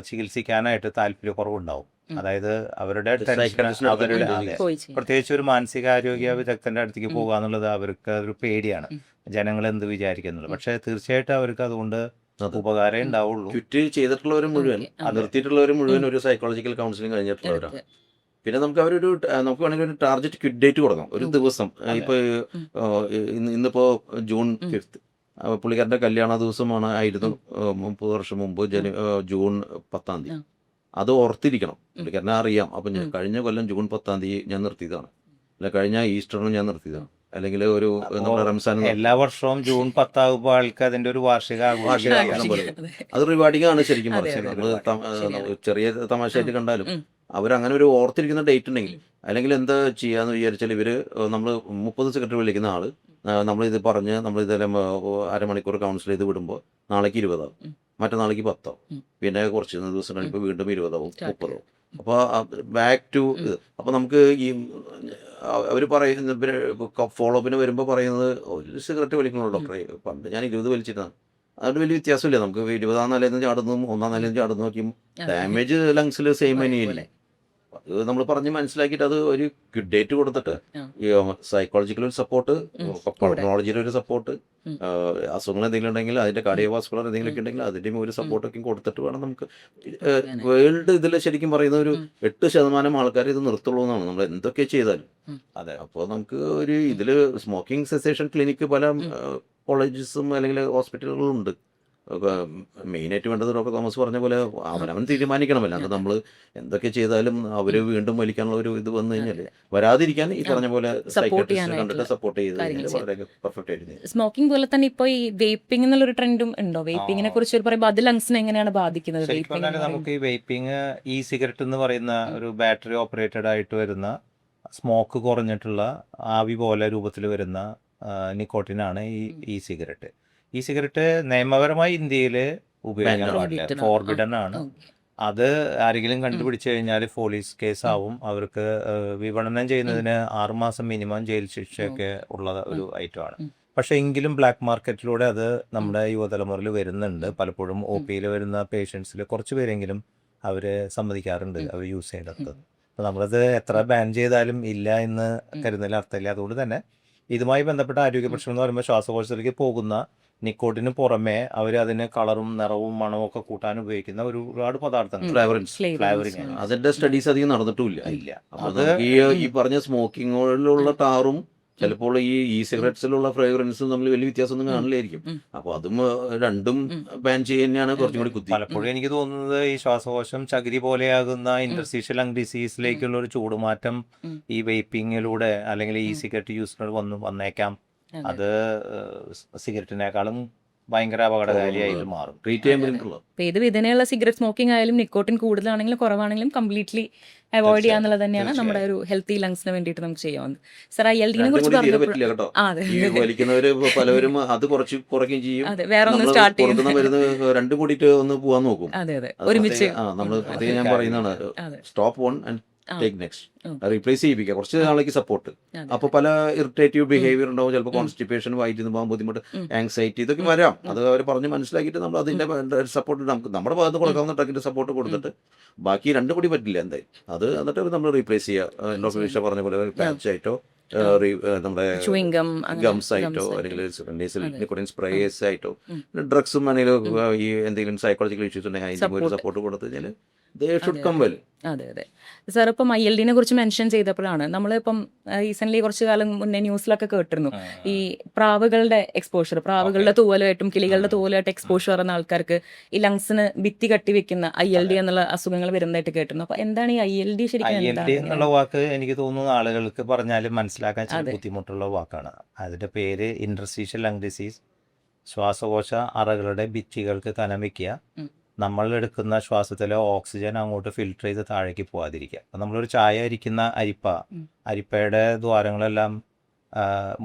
ചികിത്സിക്കാനായിട്ട് താല്പര്യക്കുറവുണ്ടാവും. അതായത് അവരുടെ ടെൻഷൻ, അവരുടെ പ്രത്യേകിച്ച് ഒരു മാനസികാരോഗ്യ വിദഗ്ധന്റെ അടുത്തേക്ക് പോകുക എന്നുള്ളത് അവർക്ക് ഒരു പേടിയാണ്, ജനങ്ങൾ എന്ത് വിചാരിക്കുന്നുള്ളത്. പക്ഷേ തീർച്ചയായിട്ടും അവർക്ക് അതുകൊണ്ട് ഉപകാരം ഉണ്ടാവുള്ളൂ. ക്വിറ്റ് ചെയ്തിട്ടുള്ളവരും മുഴുവൻ, നിർത്തിയിട്ടുള്ളവരും മുഴുവൻ ഒരു സൈക്കോളജിക്കൽ കൗൺസിലിംഗ് കഴിഞ്ഞിട്ടുള്ളവരാണ്. പിന്നെ നമുക്ക് നമുക്ക് വേണമെങ്കിൽ ഒരു ടാർഗറ്റ് ക്വിറ്റ് ഡേറ്റ് കൊടുക്കാം. ഒരു ദിവസം ഇപ്പൊ ഇന്നിപ്പോ June 5th പുള്ളിക്കാരന്റെ കല്യാണ ദിവസമായിരുന്നു 30 വർഷം മുമ്പ് June 10th. അത് ഓർത്തിരിക്കണം. പുള്ളിക്കാരനെ അറിയാം. അപ്പം കഴിഞ്ഞ കൊല്ലം ജൂൺ 10 ഞാൻ നിർത്തിയതാണ്, അല്ല കഴിഞ്ഞ ഈസ്റ്ററിന് ഞാൻ നിർത്തിയതാണ്, അല്ലെങ്കിൽ ഒരു നമ്മുടെ റംസാൻ എല്ലാ വർഷവും ജൂൺ 10 ആൾക്ക് അതിന്റെ ഒരു വാർഷിക ആഘോഷം പോലെ. അത് റിവാർഡിംഗ് ആണ് ശരിക്കും പറഞ്ഞത്. നമ്മൾ ചെറിയ തമാശയായിട്ട് കണ്ടാലും അവരങ്ങനെ ഒരു ഓർത്തിരിക്കുന്ന ഡേറ്റ് ഉണ്ടെങ്കിൽ, അല്ലെങ്കിൽ എന്താ ചെയ്യാന്ന് വിചാരിച്ചാൽ ഇവര് നമ്മൾ 30 സെക്രട്ടറി വിളിക്കുന്ന ആള് നമ്മളിത് പറഞ്ഞ് നമ്മളിതെല്ലാം അരമണിക്കൂർ കൗൺസിൽ ചെയ്ത് വിടുമ്പോൾ നാളേക്ക് 20 ആവും, മറ്റന്നാളേക്ക് 10 ആവും, പിന്നെ കുറച്ച് ദിവസം കഴിയുമ്പോൾ വീണ്ടും 20 ആവും, 30 ആവും. അപ്പോൾ ബാക്ക് ടു അപ്പോൾ നമുക്ക് ഈ അവർ പറയുന്ന ഫോളോ അപ്പിന് വരുമ്പോൾ പറയുന്നത് ഒരു സിഗരറ്റ് വലിക്കണുള്ളൂ ഡോക്ടറെ, പണ്ട് ഞാൻ 20 വലിച്ചിട്ടാണ്. അതുകൊണ്ട് വലിയ വ്യത്യാസമില്ല. നമുക്ക് 20-ാം നിലയിൽ ചാടുന്നതും 1-ാം നിലയിൽ ചാടുന്നു നോക്കിയും ഡാമേജ് ലങ്സിൽ സെയിം തന്നെയില്ല. അത് നമ്മൾ പറഞ്ഞ് മനസ്സിലാക്കിയിട്ട് അത് ഒരു ഗുഡ് ഡേറ്റ് കൊടുത്തിട്ട് ഈ സൈക്കോളജിക്കൽ ഒരു സപ്പോർട്ട്, പൾമോളജിയുടെ ഒരു സപ്പോർട്ട്, അസുഖങ്ങൾ എന്തെങ്കിലും ഉണ്ടെങ്കിൽ അതിന്റെ കാർഡിയോവാസ്കുലർ എന്തെങ്കിലും ഒക്കെ ഉണ്ടെങ്കിൽ അതിന്റെയും ഒരു സപ്പോർട്ടൊക്കെ കൊടുത്തിട്ട് വേണം നമുക്ക്. വേൾഡ് ഇതിൽ ശരിക്കും പറയുന്ന ഒരു 8% ആൾക്കാർ ഇത് നിർത്തുള്ളൂ എന്നാണ്, നമ്മൾ എന്തൊക്കെ ചെയ്താലും. അതെ. അപ്പോൾ നമുക്ക് ഒരു ഇതിൽ സ്മോക്കിംഗ് സെസേഷൻ ക്ലിനിക്ക് പല കോളേജസും അല്ലെങ്കിൽ ഹോസ്പിറ്റലുകളും ഉണ്ട്. മെയിനായിട്ട് വേണ്ടത് ഡോക്ടർ തോമസ് പറഞ്ഞ പോലെ അവനവൻ തീരുമാനിക്കണമല്ല. അത് നമ്മൾ എന്തൊക്കെ ചെയ്താലും അവര് വീണ്ടും വലിക്കാനുള്ള ഒരു ഇത് വന്നു കഴിഞ്ഞാൽ വരാതിരിക്കാൻ ഈ പറഞ്ഞ പോലെ സൈക്കാട്രിസ്റ്റ് കണ്ടിട്ട് സപ്പോർട്ട് ചെയ്ത് വളരെ പെർഫെക്റ്റ് ആയിട്ട്. സ്മോക്കിംഗ് പോലെ തന്നെ ഇപ്പോൾ ഈ വേപ്പിംഗ് എന്നുള്ളൊരു ട്രെൻഡും ഉണ്ടോ? വേപ്പിങ്ങിനെ കുറിച്ച് പറയുമ്പോൾ അത് ലങ്സിനെ എങ്ങനെയാണ് ബാധിക്കുന്നത്? ശരിക്കും പറഞ്ഞാൽ നമുക്ക് ഈ വെയ്പ്പിംഗ്, ഇ സിഗരറ്റ് എന്ന് പറയുന്ന ഒരു ബാറ്ററി ഓപ്പറേറ്റഡ് ആയിട്ട് വരുന്ന സ്മോക്ക് കുറഞ്ഞിട്ടുള്ള ആവി പോലെ രൂപത്തിൽ വരുന്ന നിക്കോട്ടിനാണ് ഈ സിഗരറ്റ്. ഈ സിഗരറ്റ് നിയമപരമായി ഇന്ത്യയിൽ ഉപയോഗിക്കാൻ പാടില്ല, ഫോർബിഡൻ ആണ്. അത് ആരെങ്കിലും കണ്ടുപിടിച്ചു കഴിഞ്ഞാൽ പോലീസ് കേസാവും. അവർക്ക് വിപണനം ചെയ്യുന്നതിന് 6 മാസം മിനിമം ജയിൽ ശിക്ഷയൊക്കെ ഉള്ള ഒരു ഐറ്റമാണ്. പക്ഷെ എങ്കിലും ബ്ലാക്ക് മാർക്കറ്റിലൂടെ അത് നമ്മുടെ യുവതലമുറയിൽ വരുന്നുണ്ട്. പലപ്പോഴും ഒ പിയിൽ വരുന്ന പേഷ്യൻസിൽ കുറച്ച് പേരെങ്കിലും അവർ സമ്മതിക്കാറുണ്ട് അവർ യൂസ് ചെയ്തത്. അപ്പോൾ നമ്മളത് എത്ര ബാൻ ചെയ്താലും ഇല്ല എന്ന് കരുതുന്നതിൽ അർത്ഥമില്ല. അതുകൊണ്ട് തന്നെ ഇതുമായി ബന്ധപ്പെട്ട ആരോഗ്യ പ്രശ്നം എന്ന് പറയുമ്പോൾ ശ്വാസകോശത്തിലേക്ക് പോകുന്ന നിക്കോട്ടിന് പുറമെ അവർ അതിന് കളറും നിറവും മണവും ഒക്കെ കൂട്ടാൻ ഉപയോഗിക്കുന്ന ഒരുപാട് പദാർത്ഥങ്ങൾ, ഫ്ലേവറിങ്, അതിന്റെ സ്റ്റഡീസ് അധികം നടന്നിട്ടുമില്ല. ഇല്ല. അത് ഈ പറഞ്ഞ സ്മോക്കിങ്ങിലുള്ള ടാറും ചിലപ്പോൾ ഈ സിഗരറ്റ്സിലുള്ള ഫ്രേഗ്രൻസും തമ്മിൽ വലിയ വ്യത്യാസമൊന്നും കാണില്ലായിരിക്കും. അപ്പോൾ അതും രണ്ടും ബാൻ ചെയ്യുന്നതാണ് കുറച്ചും കൂടി കുത്തി. പലപ്പോഴും എനിക്ക് തോന്നുന്നത് ഈ ശ്വാസകോശം ചകിരി പോലെയാകുന്ന ഇന്റർസ്റ്റീഷ്യൽ ലങ് ഡിസീസിലേക്കുള്ള ഒരു ചൂടുമാറ്റം ഈ വെയ്പ്പിങ്ങിലൂടെ അല്ലെങ്കിൽ ഈ സിഗരറ്റ് യൂസിനോട് വന്നേക്കാം. അത് സിഗരറ്റിനേക്കാളും ഭയങ്കര അപകടകാരിയായിട്ട് മാറും. ട്രീറ്റ് ചെയ്യാൻ വേണ്ടിയിട്ടുള്ള ഏത് വിധേനയുള്ള സിഗരറ്റ് സ്മോക്കിംഗ് ആയാലും നിക്കോട്ടിൻ കൂടുതലാണെങ്കിലും കുറവാണെങ്കിലും കംപ്ലീറ്റ്ലി അവോയ്ഡ് ചെയ്യാന്നുള്ളത് തന്നെയാണ് നമ്മുടെ ഒരു ഹെൽത്തി ലങ്സിന് വേണ്ടിയിട്ട് നമുക്ക് ചെയ്യാവുന്നത്. സർ, ILD-നെ കുറിച്ച് പറ്റില്ല കേട്ടോ. വലിക്കുന്നവര് പലവരും അത് കുറച്ച് കുറയ്ക്കുകയും ചെയ്യും. വേറെ ഒന്ന് സ്റ്റാർട്ട് ചെയ്യുന്ന മരുന്ന് രണ്ടും കൂടിയിട്ട് ഒന്ന് പോവാൻ നോക്കും. അതെ, ഒരുമിച്ച് നമ്മൾ പ്രത്യേകം ഞാൻ പറയുന്നതാണ്, stop one and take next, replace ചെയ്യിപ്പിക്കുക കുറച്ച് നാളേക്ക് സപ്പോർട്ട്. അപ്പോൾ പല ഇറിറ്റേറ്റീവ് ബിഹേവിയർ ഉണ്ടാവും, ചിലപ്പോൾ കോൺസ്റ്റിപ്പേഷൻ, വയറ്റിൽ പോകാൻ ബുദ്ധിമുട്ട്, ആങ്സൈറ്റി, ഇതൊക്കെ വരാം. അത് അവർ പറഞ്ഞ് മനസ്സിലാക്കിയിട്ട് നമ്മൾ അതിന്റെ സപ്പോർട്ട് നമുക്ക് നമ്മുടെ ഭാഗത്ത് കൊടുക്കാവുന്ന ട്രക്കിന്റെ സപ്പോർട്ട് കൊടുത്തിട്ട് ബാക്കി രണ്ടും കൂടി പറ്റില്ല എന്തായാലും അത് എന്നിട്ട് നമ്മൾ റീപ്ലേസ് ചെയ്യുക. ഡോക്ടർ പറഞ്ഞ പോലെ പാച്ച് ആയിട്ടോ നമ്മുടെ ഗംസ് ആയിട്ടോ അല്ലെങ്കിൽ സ്പ്രേസ് ആയിട്ടോ ഡ്രഗ്സും ആണെങ്കിലും ഈ എന്തെങ്കിലും സൈക്കോളജിക്കൽ ഇഷ്യൂസ് ഉണ്ടെങ്കിൽ അതിന്റെ ഒരു സപ്പോർട്ട് കൊടുത്തു കഴിഞ്ഞാൽ they should come well. അതെ. സാർ, ഇപ്പം ILD-നെ കുറിച്ച് മെൻഷൻ ചെയ്തപ്പോഴാണ് നമ്മളിപ്പം റീസെന്റ് കുറച്ചു കാലം മുന്നേ ന്യൂസിലൊക്കെ കേട്ടിരുന്നു ഈ പ്രാവുകളുടെ എക്സ്പോഷർ, പ്രാവുകളുടെ തൂവലുമായിട്ടും കിളികളുടെ തൂവലുമായിട്ട് എക്സ്പോഷർ എന്ന ആൾക്കാർക്ക് ഈ ലങ്സിന് ഭിത്തി കട്ടി വെക്കുന്ന ILD എന്നുള്ള അസുഖങ്ങൾ വരുന്നതായിട്ട് കേട്ടിരുന്നു. അപ്പൊ എന്താണ് ഈ ILD ശരിക്കും? ILD എന്നുള്ള വാക്ക് എനിക്ക് തോന്നുന്നു ആളുകൾക്ക് പറഞ്ഞാലും മനസ്സിലാക്കാൻ ചില ബുദ്ധിമുട്ടുള്ള വാക്കാണ്. അതിന്റെ പേര് ഇന്റർസ്റ്റീഷ്യൽ ലങ് ഡിസീസ്. ശ്വാസകോശ അറകളുടെ ഭിത്തികൾക്ക് കനം വയ്ക്കുക, നമ്മൾ എടുക്കുന്ന ശ്വാസത്തിലെ ഓക്സിജൻ അങ്ങോട്ട് ഫിൽട്ടർ ചെയ്ത് താഴേക്ക് പോകാതിരിക്കുക. അപ്പം നമ്മളൊരു ചായ അരിക്കുന്ന അരിപ്പയുടെ ദ്വാരങ്ങളെല്ലാം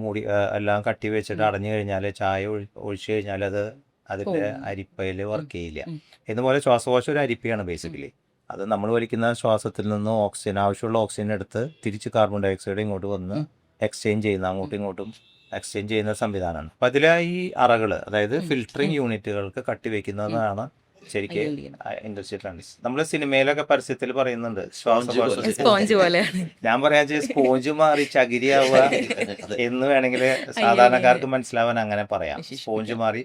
മൂടി എല്ലാം കട്ടി വെച്ചിട്ട് അടഞ്ഞു കഴിഞ്ഞാൽ, ചായ ഒഴിച്ചു കഴിഞ്ഞാൽ അത് അതിൻ്റെ അരിപ്പയിൽ വർക്ക് ചെയ്യില്ല. എന്നുപോലെ ശ്വാസകോശം ഒരു അരിപ്പയാണ് ബേസിക്കലി. അത് നമ്മൾ വലിക്കുന്ന ശ്വാസത്തിൽ നിന്ന് ഓക്സിജൻ, ആവശ്യമുള്ള ഓക്സിജൻ എടുത്ത് തിരിച്ച് കാർബൺ ഡൈ ഓക്സൈഡ് ഇങ്ങോട്ട് വന്ന് എക്സ്ചേഞ്ച് ചെയ്യുന്ന, അങ്ങോട്ടും ഇങ്ങോട്ടും എക്സ്ചേഞ്ച് ചെയ്യുന്ന സംവിധാനമാണ്. അപ്പം അതിൽ ഈ അറകൾ, അതായത് ഫിൽറ്ററിങ് യൂണിറ്റുകൾക്ക് കട്ടി വയ്ക്കുന്നതാണ് ശരിക്കും ഇൻഡസ്ട്രിയൽ ലങ് ഡിസീസ്. നമ്മൾ സിനിമയിലൊക്കെ പരസ്യത്തിൽ പറയുന്നുണ്ട് സ്പോഞ്ച് പോലെ. ഞാൻ പറയാ സ്പോഞ്ച് മാറി ചകിരിയാവുക എന്ന് വേണമെങ്കിൽ സാധാരണക്കാർക്ക് മനസ്സിലാവാൻ അങ്ങനെ പറയാം. സ്പോഞ്ച് മാറി.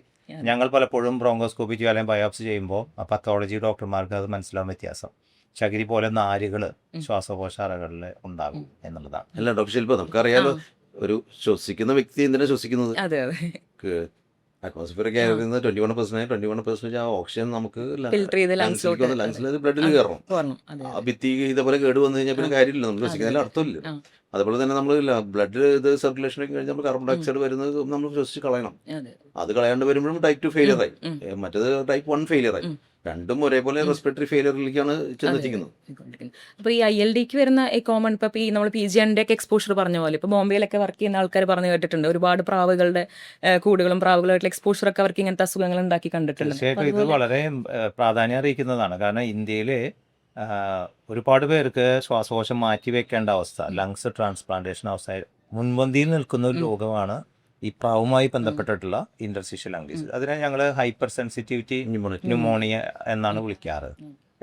ഞങ്ങൾ പലപ്പോഴും ബ്രോങ്കോസ്കോപ്പി ചെയ്യുക അല്ലെങ്കിൽ ബയോപ്സി ചെയ്യുമ്പോൾ പത്തോളജി ഡോക്ടർമാർക്ക് അത് മനസ്സിലാവാൻ വ്യത്യാസം. ചകിരി പോലെ നാരുകൾ ശ്വാസകോശ അറകളിൽ ഉണ്ടാകും എന്നുള്ളതാണ്. അല്ല ഡോക്ടർ ശില്പ, നമുക്കറിയാലോ ഒരു ശ്വസിക്കുന്ന വ്യക്തി എന്തിനാ ശ്വസിക്കുന്നത്? അറ്റ്മോസ്ഫിയർ കയറി 21% ആ ഓക്സിജൻ നമുക്ക് ഫിൽട്ടർ ചെയ്ത് ലങ്സിലോട്ട് ലങ്സിൽ ബ്ലഡിൽ കയറണം. പോരണം. അതെ ആ ഭിത്തി ഇതേപോലെ കേട് വന്നു കഴിഞ്ഞാൽ പിന്നെ കാര്യമില്ല, നമുക്ക് ശ്വസിക്കുന്നതിൽ അർത്ഥമില്ല. ആ. അതുപോലെ തന്നെ നമ്മൾ ബ്ലഡ് ഇത് സർക്കുലേഷൻ ഒക്കെ കഴിഞ്ഞാൽ നമ്മൾ കാർബൺ ഡൈ ഓക്സൈഡ് വരുന്നത് നമ്മൾ ശ്വസിച്ച് കളയണം. അതെ. അത് കളയാണ്ട് വരുമ്പോഴും ടൈപ്പ് 2 ഫെയിലിയർ ആയി, മറ്റേത് ടൈപ്പ് 1 ഫെയിലിയർ ആയി. രണ്ടും ഒരേപോലെ റെസ്പിറേറ്ററി ഫെയിലിയറിലേക്കാണ് ചെന്നെത്തിക്കുന്നത്. അപ്പോൾ ഈ ILDക്ക് വരുന്ന കോമൺ ഇപ്പോൾ ഈ നമ്മൾ PGN ഒക്കെ എക്സ്പോഷർ പറഞ്ഞ പോലെ ഇപ്പോൾ ബോംബെയിലൊക്കെ വർക്ക് ചെയ്യുന്ന ആൾക്കാർ പറഞ്ഞു കേട്ടിട്ടുണ്ട്, ഒരുപാട് പ്രാവുകളുടെ കൂടുകളും പ്രാവുകളായിട്ടുള്ള എക്സ്പോഷറൊക്കെ അവർക്ക് ഇങ്ങനത്തെ അസുഖങ്ങൾ ഉണ്ടാക്കി കണ്ടിട്ടുണ്ട്. തീർച്ചയായിട്ടും ഇത് വളരെ പ്രാധാന്യം അറിയിക്കുന്നതാണ്. കാരണം ഇന്ത്യയിൽ ഒരുപാട് പേർക്ക് ശ്വാസകോശം മാറ്റി വെക്കേണ്ട അവസ്ഥ, ലങ്സ് ട്രാൻസ്പ്ലാന്റേഷൻ അവസ്ഥ മുൻപന്തിയിൽ നിൽക്കുന്ന ഒരു രോഗമാണ് ഈ പ്രാവുമായി ബന്ധപ്പെട്ടിട്ടുള്ള ഇന്റർസിഷ്യൽ ലങ് ഡിസീസ്. അതിനെ ഞങ്ങൾ ഹൈപ്പർ സെൻസിറ്റിവിറ്റി ന്യൂമോണിയ എന്നാണ് വിളിക്കാറ്.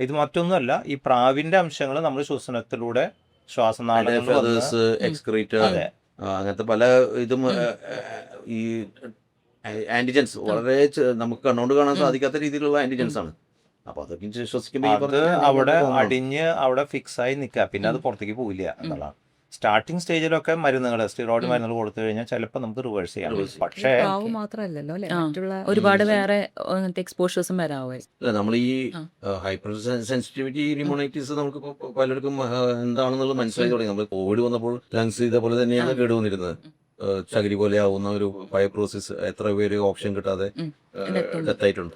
ഇത് മറ്റൊന്നുമല്ല, ഈ പ്രാവിന്റെ അംശങ്ങൾ നമ്മൾ ശ്വസനത്തിലൂടെ ശ്വാസനാളങ്ങളിൽ എക്സ്ക്രീറ്റർ അങ്ങനത്തെ പല ഇതും ഈ ആന്റിജൻസ് വളരെ നമുക്ക് കണ്ണുകൊണ്ട് കാണാൻ സാധിക്കാത്ത രീതിയിലുള്ള ആന്റിജൻസ് ആണ്. അപ്പൊ അതൊക്കെ ശ്വസിക്കുമ്പോൾ അത് അവിടെ അടിഞ്ഞ് അവിടെ ഫിക്സ് ആയി നിൽക്കുക, പിന്നെ അത് പുറത്തേക്ക് പോവില്ല എന്നുള്ളതാണ്. സ്റ്റാർട്ടിങ് സ്റ്റേജിലൊക്കെ മരുന്നുകൾ, സ്റ്റിറോയിഡ് മരുന്നുകൾ കൊടുത്തു കഴിഞ്ഞാൽ ചിലപ്പോൾ നമുക്ക് റിവേഴ്സ് ചെയ്യാം. പക്ഷേ പ്രാവ് മാത്രമല്ലല്ലോ അല്ലെ, മറ്റുള്ള ഒരുപാട് വേറെ അങ്ങനത്തെ എക്സ്പോഷേഴ്സും വരാവേ. നമ്മൾ ഈ ഹൈപ്പർ സെൻസിറ്റിവിറ്റി ന്യൂമോണൈറ്റിസ് നമുക്ക് പലർക്കും എന്താണെന്നുള്ളത് മനസ്സിലാക്കി തുടങ്ങി. നമ്മൾ കോവിഡ് വന്നപ്പോൾ ലങ്സ് ഇതേപോലെ തന്നെയാണ് കേടുവന്നിരുന്നത്. ചകിരി പോലെ ആവുന്ന ഒരു ഫൈബ്രോസിസ്, എത്ര പേര് ഓപ്ഷൻ കിട്ടാതെ ഡെത്തായിട്ടുണ്ട്.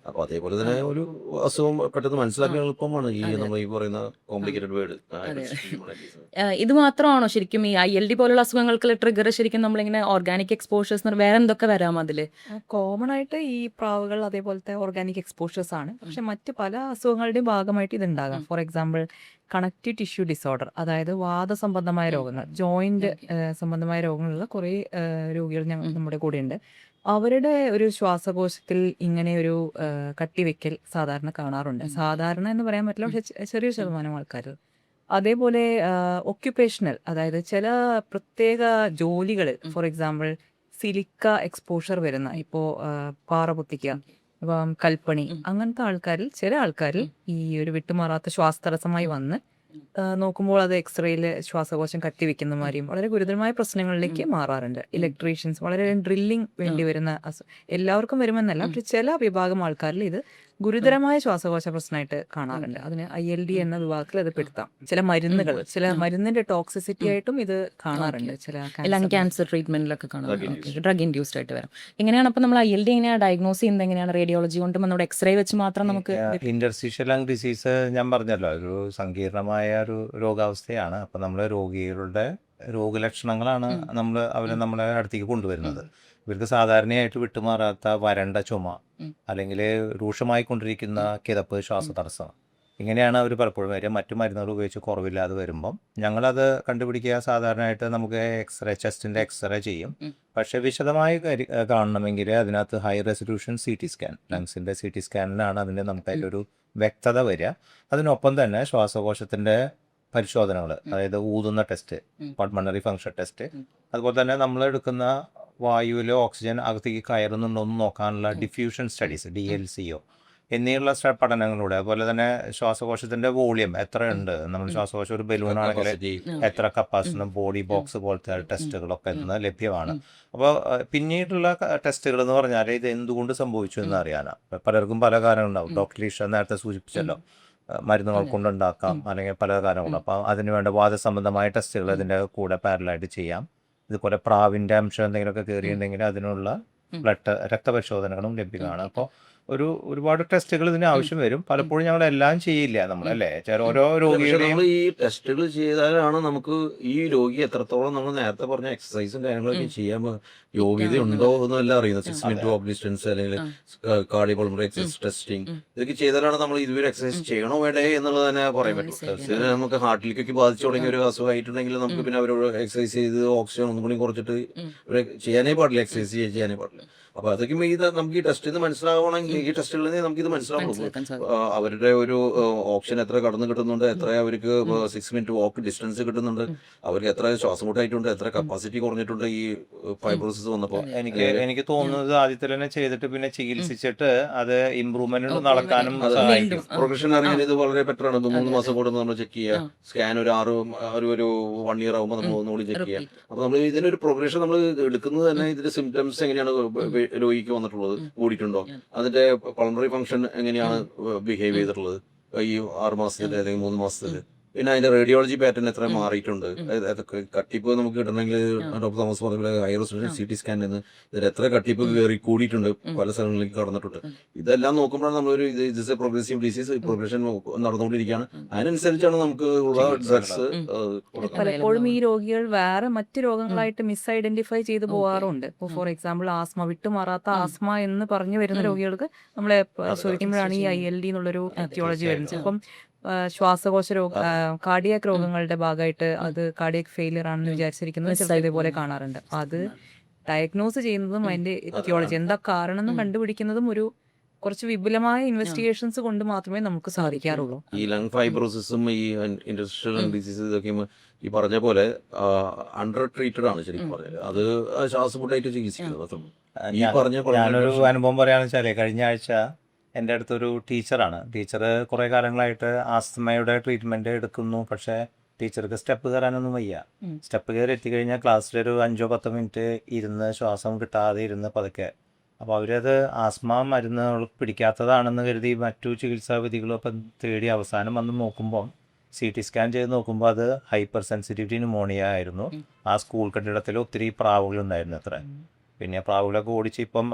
അപ്പൊ അതേപോലെ തന്നെ ഒരു അസുഖം പെട്ടെന്ന് മനസ്സിലാക്കാൻ എളുപ്പമാണ് ഈ നമ്മൾ ഈ പറയുന്ന കോംപ്ലിക്കേറ്റഡ് വേർഡ്. ഇത് മാത്രമാണോ ശരിക്കും ഈ ILD പോലുള്ള അസുഖങ്ങൾക്ക് ട്രിഗർ? ശരിക്കും നമ്മളിങ്ങനെ ഓർഗാനിക് എക്സ്പോഷേഴ്സ് വേറെ എന്തൊക്കെ വരാം അതില്? കോമൺ ആയിട്ട് ഈ പ്രാവുകൾ അതേപോലത്തെ ഓർഗാനിക് എക്സ്പോഷേഴ്സ് ആണ്. പക്ഷെ മറ്റ് പല അസുഖങ്ങളുടെയും ഭാഗമായിട്ട് ഇത് ഉണ്ടാകാം. For example connective tissue disorder, അതായത് വാദസംബന്ധമായ രോഗങ്ങൾ, ജോയിന്റ് സംബന്ധമായ രോഗങ്ങളുള്ള കുറേ രോഗികൾ നമ്മുടെ കൂടെയുണ്ട്. അവരുടെ ഒരു ശ്വാസകോശത്തിൽ ഇങ്ങനെ ഒരു കട്ടിവെക്കൽ സാധാരണ കാണാറുണ്ട്. സാധാരണ എന്ന് പറയാൻ പറ്റില്ല, പക്ഷെ ചെറിയ ശതമാനം ആൾക്കാർ. അതേപോലെ ഒക്യുപ്പേഷണൽ, അതായത് ചില പ്രത്യേക ജോലികൾ, ഫോർ എക്സാമ്പിൾ സിലിക്ക എക്സ്പോഷർ വരുന്ന, ഇപ്പോൾ പാറ പൊട്ടിക്കുക, ഇപ്പം കൽപ്പണി, അങ്ങനത്തെ ആൾക്കാരിൽ ചില ആൾക്കാരിൽ ഈ ഒരു വിട്ടുമാറാത്ത ശ്വാസതടസ്സമായി വന്ന് നോക്കുമ്പോൾ അത് എക്സ്റേയിൽ ശ്വാസകോശം കത്തിവെക്കുന്ന മാതിരിയും വളരെ ഗുരുതരമായ പ്രശ്നങ്ങളിലേക്ക് മാറാറുണ്ട്. ഇലക്ട്രീഷ്യൻസ്, വളരെ ഡ്രില്ലിംഗ് വേണ്ടി വരുന്ന എല്ലാവർക്കും വരുമെന്നല്ല, പക്ഷെ ചില വിഭാഗം ആൾക്കാരിൽ ഇത് ഗുരുതരമായ ശ്വാസകോശ പ്രശ്നമായിട്ട് കാണാറുണ്ട്. അതിന് ILD എന്ന വിഭാഗത്തിൽ അത് പെടുത്താം. ചില മരുന്നുകൾ, ചില മരുന്നിന്റെ ടോക്സിസിറ്റി ആയിട്ടും ഇത് കാണാറുണ്ട്. ചില ലങ് ക്യാൻസർ ട്രീറ്റ്മെന്റിലൊക്കെ കാണാം, ഡ്രഗ് ഇൻഡ്യൂസ്ഡ് ആയിട്ട് വരാം. എങ്ങനെയാണ് അപ്പൊ നമ്മൾ ILD എങ്ങനെയാണ് ഡയഗ്നോസ് ചെയ്യുന്നത്? എങ്ങനെയാണ്? റേഡിയോളജി കൊണ്ടും നമ്മുടെ എക്സ്റേ വെച്ച് മാത്രം നമുക്ക്? ഇന്റർസിഷ്യൽ ലങ് ഡിസീസ് ഞാൻ പറഞ്ഞല്ലോ, ഒരു സങ്കീർണമായ ഒരു രോഗാവസ്ഥയാണ്. അപ്പൊ നമ്മൾ രോഗികളുടെ രോഗലക്ഷണങ്ങളാണ് നമ്മളെ അടുത്തേക്ക് കൊണ്ടുവരുന്നത്. ഇവർക്ക് സാധാരണയായിട്ട് വിട്ടുമാറാത്ത വരണ്ട ചുമ, അല്ലെങ്കിൽ രൂക്ഷമായി കൊണ്ടിരിക്കുന്ന കിതപ്പ്, ശ്വാസതടസ്സം, ഇങ്ങനെയാണ് അവർ പലപ്പോഴും വരിക. മറ്റു മരുന്നുകൾ ഉപയോഗിച്ച് കുറവില്ലാതെ വരുമ്പം ഞങ്ങളത് കണ്ടുപിടിക്കുക. സാധാരണയായിട്ട് നമുക്ക് എക്സ്റേ, ചെസ്റ്റിൻ്റെ എക്സ്റേ ചെയ്യും. പക്ഷേ വിശദമായി കാണണമെങ്കിൽ അതിനകത്ത് ഹൈ റെസൊല്യൂഷൻ CT സ്കാൻ, ലങ്സിൻ്റെ CT സ്കാനിലാണ് നമുക്ക് അതിലൊരു വ്യക്തത വരിക. അതിനൊപ്പം തന്നെ ശ്വാസകോശത്തിൻ്റെ പരിശോധനകൾ, അതായത് ഊതുന്ന ടെസ്റ്റ്, പൾമണറി ഫങ്ഷൻ ടെസ്റ്റ്, അതുപോലെ തന്നെ നമ്മൾ എടുക്കുന്ന വായുവിൽ ഓക്സിജൻ അകത്തേക്ക് കയറുന്നുണ്ടോ എന്ന് നോക്കാനുള്ള ഡിഫ്യൂഷൻ സ്റ്റഡീസ്, DLCO എന്നിവയുള്ള പഠനങ്ങളിലൂടെ, അതുപോലെ തന്നെ ശ്വാസകോശത്തിന്റെ വോളിയം എത്ര ഉണ്ട്, നമ്മൾ ശ്വാസകോശം ഒരു ബലൂൺ ആണെങ്കിൽ എത്ര കപ്പാസിറ്റി, ബോഡി ബോക്സ് പോലത്തെ ടെസ്റ്റുകളൊക്കെ ഇന്ന് ലഭ്യമാണ്. അപ്പോൾ പിന്നീടുള്ള ടെസ്റ്റുകൾ എന്ന് പറഞ്ഞാൽ ഇത് എന്തുകൊണ്ട് സംഭവിച്ചു എന്ന് അറിയാനാണ്. പലർക്കും പല കാരണങ്ങളുണ്ടാവും. ഡോക്ടർ ഈഷ നേരത്തെ സൂചിപ്പിച്ചല്ലോ, മരുന്നുകൾ കൊണ്ടുണ്ടാക്കാം, അല്ലെങ്കിൽ പല കാരണങ്ങളും. അപ്പോൾ അതിനുവേണ്ട വാദസംബന്ധമായ ടെസ്റ്റുകൾ ഇതിൻ്റെ കൂടെ പാരലായിട്ട് ചെയ്യാം. ഇതുപോലെ പ്രാവിൻ്റെ അംശം എന്തെങ്കിലുമൊക്കെ കയറിയിട്ടുണ്ടെങ്കിൽ അതിനുള്ള രക്തപരിശോധനകളും ലഭ്യമാണ്. അപ്പോൾ ഒരുപാട് ടെസ്റ്റുകൾ ഇതിന് ആവശ്യം വരും. പലപ്പോഴും ഞങ്ങൾ എല്ലാം ചെയ്യില്ല നമ്മളല്ലേ, ഓരോ രോഗിയുടെയും ഈ ടെസ്റ്റുകൾ ചെയ്താലാണ് നമുക്ക് ഈ രോഗി എത്രത്തോളം നമ്മൾ നേരത്തെ പറഞ്ഞ എക്സസൈസും കാര്യങ്ങളൊക്കെ ചെയ്യാൻ യോഗ്യത ഉണ്ടോ എന്നെല്ലാം അറിയുന്നത്. 6 മിനിറ്റ് ഓഫ് ഡിസ്റ്റൻസ് അല്ലെങ്കിൽ കാർഡിയോപൾമണറി എക്സസൈസ് ടെസ്റ്റിംഗ്, ഇതൊക്കെ ചെയ്താലാണ് നമ്മൾ ഇതുവരെ എക്സസൈസ് ചെയ്യണോ വേണ്ടേ എന്നുള്ളത് തന്നെ പറയാൻ പറ്റും. നമുക്ക് ഹാർട്ടിലേക്കൊക്കെ ബാധിച്ചു തുടങ്ങിയ ഒരു അസുഖമായിട്ടുണ്ടെങ്കിൽ നമുക്ക് പിന്നെ അവരോട് എക്സസൈസ് ചെയ്ത് ഓക്സിജൻ ഒന്നും കൂടി കുറച്ചിട്ട് ചെയ്യാനേ പാടില്ല, എക്സസൈസ് ചെയ്യാനേ പാടില്ല. അപ്പൊ അതൊക്കെ നമുക്ക് ഈ ടെസ്റ്റ് ചെയ്ത് മനസ്സിലാവണമെങ്കിൽ ഈ ടെസ്റ്റുകളിൽ നിന്ന് നമുക്കിത് മനസ്സിലാവുള്ളൂ. മനസ്സിലാക്കാൻ സാധിക്കും. അവരുടെ ഒരു ഓപ്ഷൻ എത്ര കടന്നു കിട്ടുന്നുണ്ട്, എത്ര അവർക്ക് 6 മിനിറ്റ് വാക്ക് ഡിസ്റ്റൻസ് കിട്ടുന്നുണ്ട്, അവർക്ക് എത്ര ശ്വാസം മുട്ടായിട്ടുണ്ട്, എത്ര കപ്പാസിറ്റി കുറഞ്ഞിട്ടുണ്ട് ഈ ഫൈബ്രോസിസ് വന്നപ്പോൾ. എനിക്ക് തോന്നുന്നത് ആദ്യത്തിൽ തന്നെ ചെയ്തിട്ട് പിന്നെ ചികിത്സിച്ചിട്ട് അത് ഇമ്പ്രൂവ്മെന്റ് നടക്കാനും അത് സഹായിക്കും. പ്രൊഫഷൻ അറിയാൻ ഇത് വളരെ ബെറ്റർ ആണ്. 3 മാസം കൂടെ നമ്മൾ ചെക്ക് ചെയ്യുക, സ്കാൻ ഒരു 1 ഇയർ ആകുമ്പോൾ നമ്മൾ ഒന്നുകൂടി ചെക്ക് ചെയ്യുക. അപ്പൊ നമ്മൾ ഇതിനൊരു പ്രോഗ്രഷൻ നമ്മൾ എടുക്കുന്നത് തന്നെ ഇതിന്റെ സിംറ്റംസ് എങ്ങനെയാണ് രോഗിക്ക് വന്നിട്ടുള്ളത്, കൂടിയിട്ടുണ്ടോ, അതിന്റെ പൾമണറി ഫംഗ്ഷൻ എങ്ങനെയാണ് ബിഹേവ് ചെയ്തിട്ടുള്ളത് ഈ 6 മാസത്തിൽ അല്ലെങ്കിൽ 3 മാസത്തിൽ, പിന്നെ അതിന്റെ റേഡിയോളജി പാറ്റേൺ എത്ര മാറിയിട്ടുണ്ട്, അതൊക്കെ കട്ടിപ്പ് നമുക്ക് കിട്ടണമെങ്കിൽ ഡോക്ടർ തോമസ് പറഞ്ഞ ഹൈ റെസൊല്യൂഷൻ CT സ്കാനിൽ നിന്ന് ഇതിൽ എത്ര കട്ടിപ്പ് കയറി കൂടിയിട്ടുണ്ട്, പല സ്ഥലങ്ങളിലേക്ക് കടന്നിട്ടുണ്ട്. ഇതെല്ലാം നോക്കുമ്പോഴാണ് നമ്മളൊരു ഇത് പ്രോഗ്രസീവ് ഡിസീസ് പ്രോഗ്രഷൻ നടന്നുകൊണ്ടിരിക്കുകയാണ്. അതിനനുസരിച്ചാണ് നമുക്ക് ഉള്ള ഡ്രഗ്സ് പലപ്പോഴും ഈ രോഗികൾ വേറെ മറ്റ് രോഗങ്ങളായിട്ട് മിസ് ഐഡന്റിഫൈ ചെയ്ത് പോകാറുണ്ട്. ഇപ്പോൾ ഫോർ എക്സാമ്പിൾ ആസ്മ, വിട്ടുമാറാത്ത ആസ്മ എന്ന് പറഞ്ഞു വരുന്ന രോഗികൾക്ക് നമ്മളെ പരിശോധിക്കുമ്പോഴാണ് ഈ ILD എന്നുള്ളൊരു എത്തിയോളജി വരുന്നത്. അപ്പം ശ്വാസകോശ കാർഡിയാക് രോഗങ്ങളുടെ ഭാഗമായിട്ട് അത് കാർഡിയാക് ഫെയിലിയർ ആണെന്ന് വിചാരിച്ചിരിക്കുന്നത് ചിലപ്പോൾ ഇതേപോലെ കാണാറുണ്ട്. അപ്പൊ അത് ഡയഗ്നോസ് ചെയ്യുന്നതും അതിന്റെ എത്തിയോളജി എന്താ കാരണം എന്ന് കണ്ടുപിടിക്കുന്നതും ഒരു കുറച്ച് വിപുലമായ ഇൻവെസ്റ്റിഗേഷൻസ് കൊണ്ട് മാത്രമേ നമുക്ക് സാധിക്കാറുള്ളൂ. ഈ ലങ് ഫൈബ്രോസിസും ഈ ഇന്റർസ്റ്റീഷ്യൽ ഡിസീസ് ഇതൊക്കെ ഈ പറഞ്ഞ പോലെ അണ്ടർ ട്രീറ്റഡ് ആണ് ശരിക്കും പറഞ്ഞത്. അത് ശ്വാസമുട്ടായിട്ട് ചികിത്സിക്കുന്നത്. ഈ പറഞ്ഞ ഞാനൊരു അനുഭവം പറയാന്ന് വെച്ചാല് കഴിഞ്ഞ ആഴ്ച എൻ്റെ അടുത്തൊരു ടീച്ചർ കുറേ കാലങ്ങളായിട്ട് ആസ്തമയുടെ ട്രീറ്റ്മെന്റ് എടുക്കുന്നു. പക്ഷേ ടീച്ചർക്ക് സ്റ്റെപ്പ് കയറാനൊന്നും വയ്യ. സ്റ്റെപ്പ് കയറി എത്തിക്കഴിഞ്ഞാൽ ക്ലാസ്സിലൊരു 5-10 മിനിറ്റ് ഇരുന്ന് ശ്വാസം കിട്ടാതെ ഇരുന്ന് പതുക്കെ. അപ്പോൾ അവരത് ആസ്മ മരുന്ന് പിടിക്കാത്തതാണെന്ന് കരുതി മറ്റു ചികിത്സാ വിധികളും അപ്പം തേടി അവസാനം വന്ന് നോക്കുമ്പോൾ CT സ്കാൻ ചെയ്ത് നോക്കുമ്പോൾ അത് ഹൈപ്പർ സെൻസിറ്റിവിറ്റി ന്യൂമോണിയ ആയിരുന്നു. ആ സ്കൂൾ കെട്ടിടത്തിൽ ഒത്തിരി പ്രാവുകളുണ്ടായിരുന്നു അത്ര. പിന്നെ പ്രാവുകളൊക്കെ ഓടിച്ച് ഇപ്പം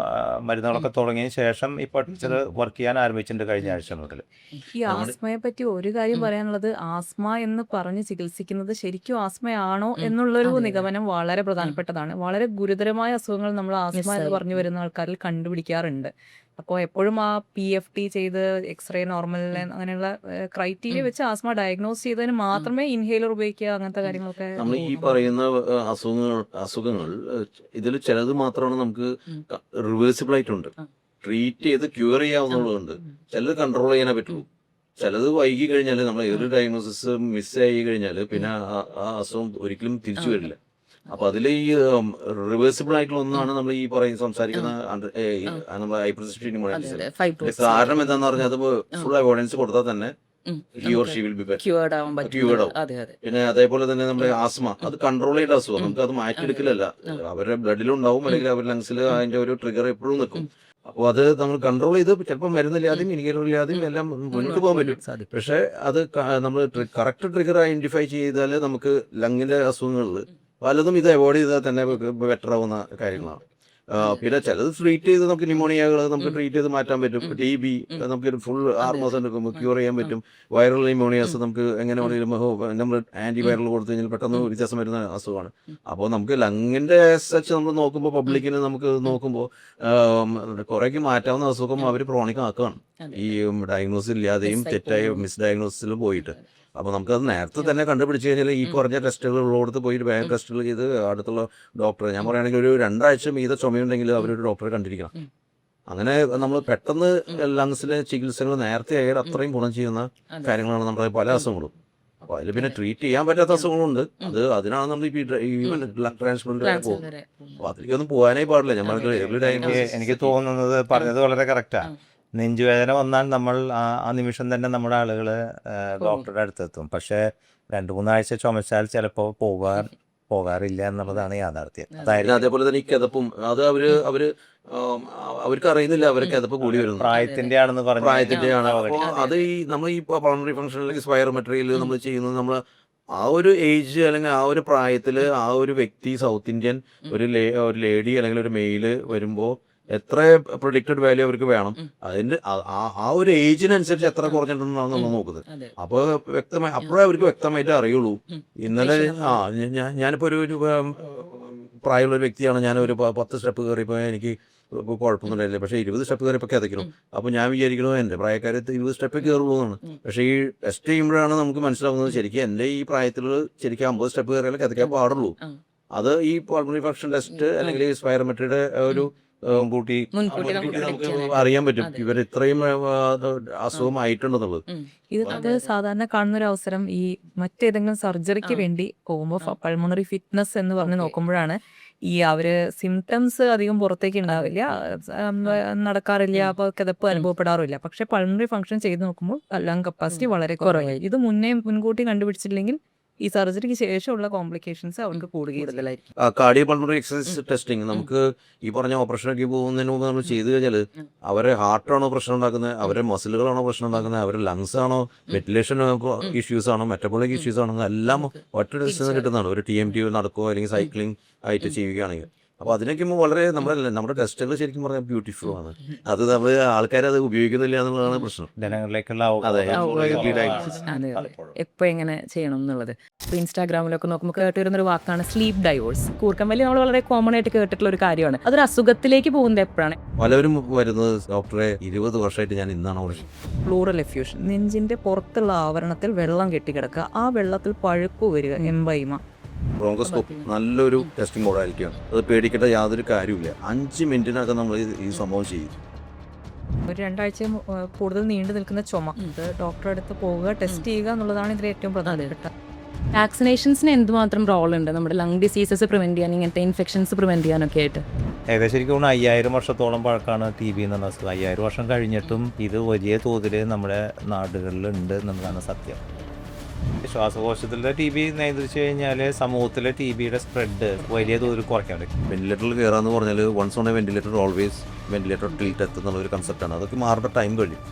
മരുന്നുകളൊക്കെ തുടങ്ങിയ ശേഷം ഇപ്പൊ ടീച്ചർ വർക്ക് ചെയ്യാൻ ആരംഭിച്ചിട്ടുണ്ട് കഴിഞ്ഞ ആഴ്ച മുതൽ. ഈ ആസ്മയെ പറ്റി ഒരു കാര്യം പറയാനുള്ളത്, ആസ്മ എന്ന് പറഞ്ഞ് ചികിത്സിക്കുന്നത് ശരിക്കും ആസ്മയാണോ എന്നുള്ളൊരു നിഗമനം വളരെ പ്രധാനപ്പെട്ടതാണ്. വളരെ ഗുരുതരമായ അസുഖങ്ങൾ നമ്മൾ ആസ്മ എന്ന് പറഞ്ഞു വരുന്ന ആൾക്കാരിൽ കണ്ടുപിടിക്കാറുണ്ട്. അപ്പോൾ എപ്പോഴും ആ PFT ചെയ്ത് എക്സ്റേ നോർമൽ അങ്ങനെയുള്ള ക്രൈറ്റീരിയ വെച്ച് ആസ്മ ഡയഗ്നോസ് ചെയ്തതിന് മാത്രമേ ഇൻഹേലർ ഉപയോഗിക്കുക, അങ്ങനത്തെ കാര്യങ്ങളൊക്കെ. നമ്മൾ ഈ പറയുന്ന അസുഖങ്ങൾ ഇതിൽ ചിലത് മാത്രമാണ് നമുക്ക് റിവേഴ്സിബിൾ ആയിട്ടുണ്ട്, ട്രീറ്റ് ചെയ്ത് ക്യൂർ ചെയ്യാവുന്നതുണ്ട്. ചിലത് കൺട്രോൾ ചെയ്യാനേ പറ്റുള്ളൂ. ചിലത് വൈകി കഴിഞ്ഞാൽ നമ്മൾ ഏതൊരു ഡയഗ്നോസിസ് മിസ് ആയി കഴിഞ്ഞാൽ പിന്നെ ആ അസുഖം ഒരിക്കലും തിരിച്ചു വരില്ല. അപ്പൊ അതിൽ ഈ റിവേഴ്സിബിൾ ആയിട്ടുള്ള ഒന്നാണ് നമ്മൾ ഈ സംസാരിക്കുന്ന നമ്മുടെ ഹൈപ്പർസെൻസിറ്റിവിറ്റി ന്യൂമോണിയ. കാരണം എന്താന്ന് പറഞ്ഞാൽ അത് ഫുൾ അവോയ്ഡൻസ് കൊടുത്താൽ തന്നെ he or she will be better. Cured ആവും. Cured ആവും. പിന്നെ അതേപോലെ തന്നെ നമ്മുടെ ആസ്മ അത് കൺട്രോൾ ചെയ്യേണ്ട അസുഖം, നമുക്ക് അത് മാറ്റിയെടുക്കലല്ല. അവരുടെ ബ്ലഡിലുണ്ടാവും അല്ലെങ്കിൽ അവരുടെ ലങ്സിൽ അതിന്റെ ഒരു ട്രിഗർ എപ്പോഴും നിൽക്കും. അപ്പോൾ അത് നമ്മൾ കൺട്രോൾ ചെയ്ത് ചിലപ്പോൾ മരുന്നില്ലാതെയും ഇൻഹേലറില്ലാതെയും എല്ലാം മുന്നോട്ട് പോകാൻ പറ്റും. പക്ഷെ അത് നമ്മൾ കറക്റ്റ് ട്രിഗർ ഐഡന്റിഫൈ ചെയ്താൽ നമുക്ക് ലങ്ങിന്റെ അസുഖങ്ങളിൽ പലതും ഇത് അവോയ്ഡ് ചെയ്താൽ തന്നെ ബെറ്റർ ആവുന്ന കാര്യങ്ങളാണ്. പിന്നെ ചിലത് ട്രീറ്റ് ചെയ്ത് നമുക്ക് ന്യൂമോണിയകൾ നമുക്ക് ട്രീറ്റ് ചെയ്ത് മാറ്റാൻ പറ്റും. TB നമുക്ക് ഫുൾ 6 മാസം എടുക്കുമ്പോൾ ക്യൂർ ചെയ്യാൻ പറ്റും. വൈറൽ ന്യൂമോണിയാസ് നമുക്ക് എങ്ങനെ വേണമെങ്കിലും നമ്മൾ ആന്റിവൈറൽ കൊടുത്തു കഴിഞ്ഞാൽ പെട്ടെന്ന് വ്യത്യാസം വരുന്ന അസുഖമാണ്. അപ്പോൾ നമുക്ക് ലങ്ങിന്റെ സച്ച് നമ്മൾ നോക്കുമ്പോൾ പബ്ലിക്കിന് നമുക്ക് നോക്കുമ്പോൾ കുറേക്ക് മാറ്റാവുന്ന അസുഖം അവർ ക്രോണിക് ആക്കുകയാണ് ഈ ഡയഗ്നോസിസ് ഇല്ലാതെയും തെറ്റായ മിസ് ഡയഗ്നോസിസിലും പോയിട്ട്. അപ്പോൾ നമുക്കത് നേരത്തെ തന്നെ കണ്ടുപിടിച്ച് കഴിഞ്ഞാൽ ഈ കുറഞ്ഞ ടെസ്റ്റുകൾ ഉള്ളിടത്ത് പോയിട്ട് വേഗം ടെസ്റ്റുകൾ ചെയ്ത് അടുത്തുള്ള ഡോക്ടറെ, ഞാൻ പറയുകയാണെങ്കിൽ ഒരു 2 ആഴ്ച മീത ചുമയുണ്ടെങ്കിൽ അവരൊരു ഡോക്ടറെ കണ്ടിരിക്കണം. അങ്ങനെ നമ്മൾ പെട്ടെന്ന് ലങ്സിലെ ചികിത്സകൾ നേരത്തെ ആയാൽ അത്രയും ഗുണം ചെയ്യുന്ന കാര്യങ്ങളാണ് നമ്മുടെ പല അസുഖങ്ങളും. അപ്പോൾ അതിൽ പിന്നെ ട്രീറ്റ് ചെയ്യാൻ പറ്റാത്ത അസുഖങ്ങളുണ്ട്. അതിനാണ് നമ്മൾ ഈവൻ ലങ് ട്രാൻസ്പ്ലാന്റ് പോകുന്നത്. അപ്പോൾ അതിലേക്കൊന്നും പോകാനേ പാടില്ല. എനിക്ക് തോന്നുന്നത് പറഞ്ഞത് വളരെ കറക്റ്റാണ്. നെഞ്ചുവേദന വന്നാൽ നമ്മൾ ആ നിമിഷം തന്നെ നമ്മുടെ ആളുകൾ ഡോക്ടറുടെ അടുത്തെത്തും. പക്ഷേ 2-3 ആഴ്ച ചുമച്ചാൽ ചിലപ്പോൾ പോകാറില്ല എന്നുള്ളതാണ് യാഥാർത്ഥ്യം. അതായത് അതേപോലെ തന്നെ ഈ കിതപ്പും അത് അവർക്ക് അറിയുന്നില്ല, അവർക്ക് കിതപ്പ് കൂടി വരുന്നു, പ്രായത്തിന്റെ ആണെന്ന് പറഞ്ഞു. പ്രായത്തിന്റെയാണ്. അപ്പോൾ അത് ഈ നമ്മൾ ഈ പൾമണറി ഫംഗ്ഷനിലേക്ക് സ്പൈറോമെട്രിയിൽ നമ്മൾ ചെയ്യുന്നത്, നമ്മൾ ആ ഒരു ഏജ് അല്ലെങ്കിൽ ആ ഒരു പ്രായത്തിൽ ആ ഒരു വ്യക്തി സൗത്ത് ഇന്ത്യൻ ഒരു ലേഡി അല്ലെങ്കിൽ ഒരു മെയില് വരുമ്പോൾ എത്ര പ്രൊഡിക്റ്റഡ് വാല്യൂ അവർക്ക് വേണം, അതിന്റെ ആ ഒരു ഏജിനനുസരിച്ച് എത്ര കുറഞ്ഞിട്ടുണ്ടെന്നാണ് നമ്മൾ നോക്കുന്നത്. അപ്പോൾ വ്യക്തമായി അപ്പോഴേ അവർക്ക് വ്യക്തമായിട്ട് അറിയുള്ളൂ. ഇന്നലെ ഞാനിപ്പോൾ ഒരു പ്രായമുള്ള ഒരു വ്യക്തിയാണ്, ഞാനൊരു 10 സ്റ്റെപ്പ് കയറിയപ്പോൾ എനിക്ക് കുഴപ്പമൊന്നുമില്ല. പക്ഷേ 20 സ്റ്റെപ്പ് കയറിയപ്പോൾ കിതയ്ക്കണം. അപ്പോൾ ഞാൻ വിചാരിക്കണോ എൻ്റെ പ്രായക്കാരത്ത് 20 സ്റ്റെപ്പ് കയറുള്ളൂ എന്നാണ്. പക്ഷേ ഈ ടെസ്റ്റ് ചെയ്യുമ്പോഴാണ് നമുക്ക് മനസ്സിലാവുന്നത് ശരിക്കും എൻ്റെ ഈ പ്രായത്തിൽ ശരിക്കും 50 സ്റ്റെപ്പ് കയറിയാലേ കിതയ്ക്കാൻ പാടുള്ളൂ. അത് ഈ പൾമണറി ഫംഗ്ഷൻ ടെസ്റ്റ് അല്ലെങ്കിൽ സ്പൈറോമെട്രിയുടെ ഒരു കൂട്ടി മുൻകൂട്ടി മുൻകൂട്ടി നമുക്ക് നമുക്ക് predict അറിയാൻ പറ്റും അതെ. ഇവർ ഇത്രയും അസുഖമായിട്ടുണ്ടെന്നുള്ളത്. ഇത് സാധാരണ കാണുന്ന ഒരു അവസരം ഈ മറ്റേതെങ്കിലും സർജറിക്ക് ആ. വേണ്ടി പോകുമ്പോൾ ആ. പൾമണറി ഫിറ്റ്നസ് എന്ന് പറഞ്ഞ് Okay. നോക്കുമ്പോഴാണ് ഈ അവര് സിംറ്റംസ് അധികം പുറത്തേക്ക് ഉണ്ടാവില്ല, നടക്കാറില്ല, ഉം. അപ്പോൾ കിതപ്പ് അനുഭവപ്പെടാറില്ല. പക്ഷെ പൾമണറി ഫംഗ്ഷൻ ചെയ്ത് നോക്കുമ്പോൾ ലങ് കപ്പാസിറ്റി വളരെ കുറവായി. ഇത് മുൻകൂട്ടി കണ്ടുപിടിച്ചില്ലെങ്കിൽ ഈ സർജറിക്ക് ശേഷമുള്ള കോംപ്ലിക്കേഷൻസ് അവർക്ക് കൂടുകയും ചെയ്യും. കൂടുതലായിരിക്കും. കാർഡിയോ പൾമണറി എക്സസൈസ് ടെസ്റ്റിംഗ് നമുക്ക് ഈ പറഞ്ഞ ഓപ്പറേഷനൊക്കെ പോകുന്നതിന് മുമ്പ് നമ്മൾ ചെയ്തു കഴിഞ്ഞാൽ അവരെ ഹാർട്ടാണോ പ്രശ്നം ഉണ്ടാക്കുന്നത്, അവരെ മസിലുകളാണോ പ്രശ്നം ഉണ്ടാക്കുന്നത്, അവരുടെ ലങ്സ് ആണോ, വെന്റിലേഷൻ ഇഷ്യൂസ് ആണോ, മെറ്റബോളിക് ഇഷ്യൂസ് ആണോ, എല്ലാം ഒറ്റ ടെസ്റ്റിൽ നിന്ന് കിട്ടുന്നതാണ്. ഒരു TMT നടക്കുകയോ അല്ലെങ്കിൽ സൈക്ലിംഗ് ആയിട്ട് ചെയ്യുകയാണെങ്കിൽ. അപ്പോൾ അതിനൊക്കെ വളരെ നമ്മുടെ ടെസ്റ്റുകൾ ശരിക്കും പറഞ്ഞാൽ ബ്യൂട്ടിഫുൾ ആണ്. അത് നമ്മൾ ആൾക്കാർ അത് ഉപയോഗിക്കുന്നില്ല എന്നുള്ളതാണ് പ്രശ്നം. ജനങ്ങളിലേക്കുള്ള അതെ. അതെ എപ്പോൾ എങ്ങനെ ചെയ്യണം എന്നുള്ളത്. ഇപ്പോൾ ഇൻസ്റ്റാഗ്രാമിലൊക്കെ നോക്കുമ്പോൾ കേട്ട് വരുന്നൊരു വാക്കാണ് സ്ലീപ്പ് ഡൈവേഴ്സ്. കൂർക്കം വലി നമ്മൾ വളരെ കോമൺ ആയിട്ട് കേട്ടിട്ടുള്ള ഒരു കാര്യമാണ്. അതൊരു അസുഖത്തിലേക്ക് പോകുന്നത് എപ്പോഴാണ്? പലരും വരുന്നത് ഡോക്ടറെ 20 വർഷമായിട്ട് ഞാൻ ഇന്നാണ് പ്രശ്നം. പ്ലൂറൽ എഫ്യൂഷൻ, നെഞ്ചിന്റെ പുറത്തുള്ള ആവരണത്തിൽ വെള്ളം കെട്ടിക്കിടക്കുക, ആ വെള്ളത്തിൽ പഴുപ്പ് വരിക, എംബൈമ. ബ്രോങ്കോസ്കോപ്പ് നല്ലൊരു ടെസ്റ്റിംഗ് മോഡാലിറ്റിയാണ്. അത് പേടിക്കേണ്ട യാതൊരു കാര്യമില്ല. 5 മിനിറ്റിനകം നമ്മൾ ഈ സംഭവം ചെയ്യും. ഒരു 2 ആഴ്ച കൂടുതൽ നീണ്ടു നിൽക്കുന്ന ചുമ, ഇത് ഡോക്ടറെ അടുത്ത് പോവുക, ടെസ്റ്റ് ചെയ്യുക എന്നുള്ളതാണ് ഇതിൽ ഏറ്റവും പ്രധാനപ്പെട്ട. വാക്സിനേഷൻസിന് എന്തുമാത്രം റോൾ ഉണ്ട് നമ്മുടെ ലങ് ഡിസീസസ് പ്രിവെന്റ് ചെയ്യാൻ, ഇങ്ങനത്തെ ഇൻഫെക്ഷൻസ് പ്രിവെന്റ് ചെയ്യാനൊക്കെ ആയിട്ട്? ഏകദേശം എനിക്ക് തോന്നുന്നു 5000 വർഷത്തോളം പഴക്കമാണ് TB എന്ന് പറഞ്ഞ അസുഖം. 5000 വർഷം കഴിഞ്ഞിട്ടും ഇത് വലിയ തോതിൽ നമ്മുടെ നാടുകളിൽ ഉണ്ട് എന്നുള്ളതാണ് സത്യം. ശ്വാസകോശത്തിലെ TB നിയന്ത്രിച്ചു കഴിഞ്ഞാൽ സമൂഹത്തിലെ TBയുടെ സ്പ്രെഡ് വലിയ തോതിൽ കുറയ്ക്കാൻ പറ്റും. വെന്റിലേറ്ററിൽ കയറാന്ന് പറഞ്ഞാൽ once on a ventilator always ventilator ടിൽറ്റ് എത്തുന്നുള്ള ഒരു കൺസെപ്റ്റാണ്. അതൊക്കെ മാറുന്ന ടൈം കഴിയും.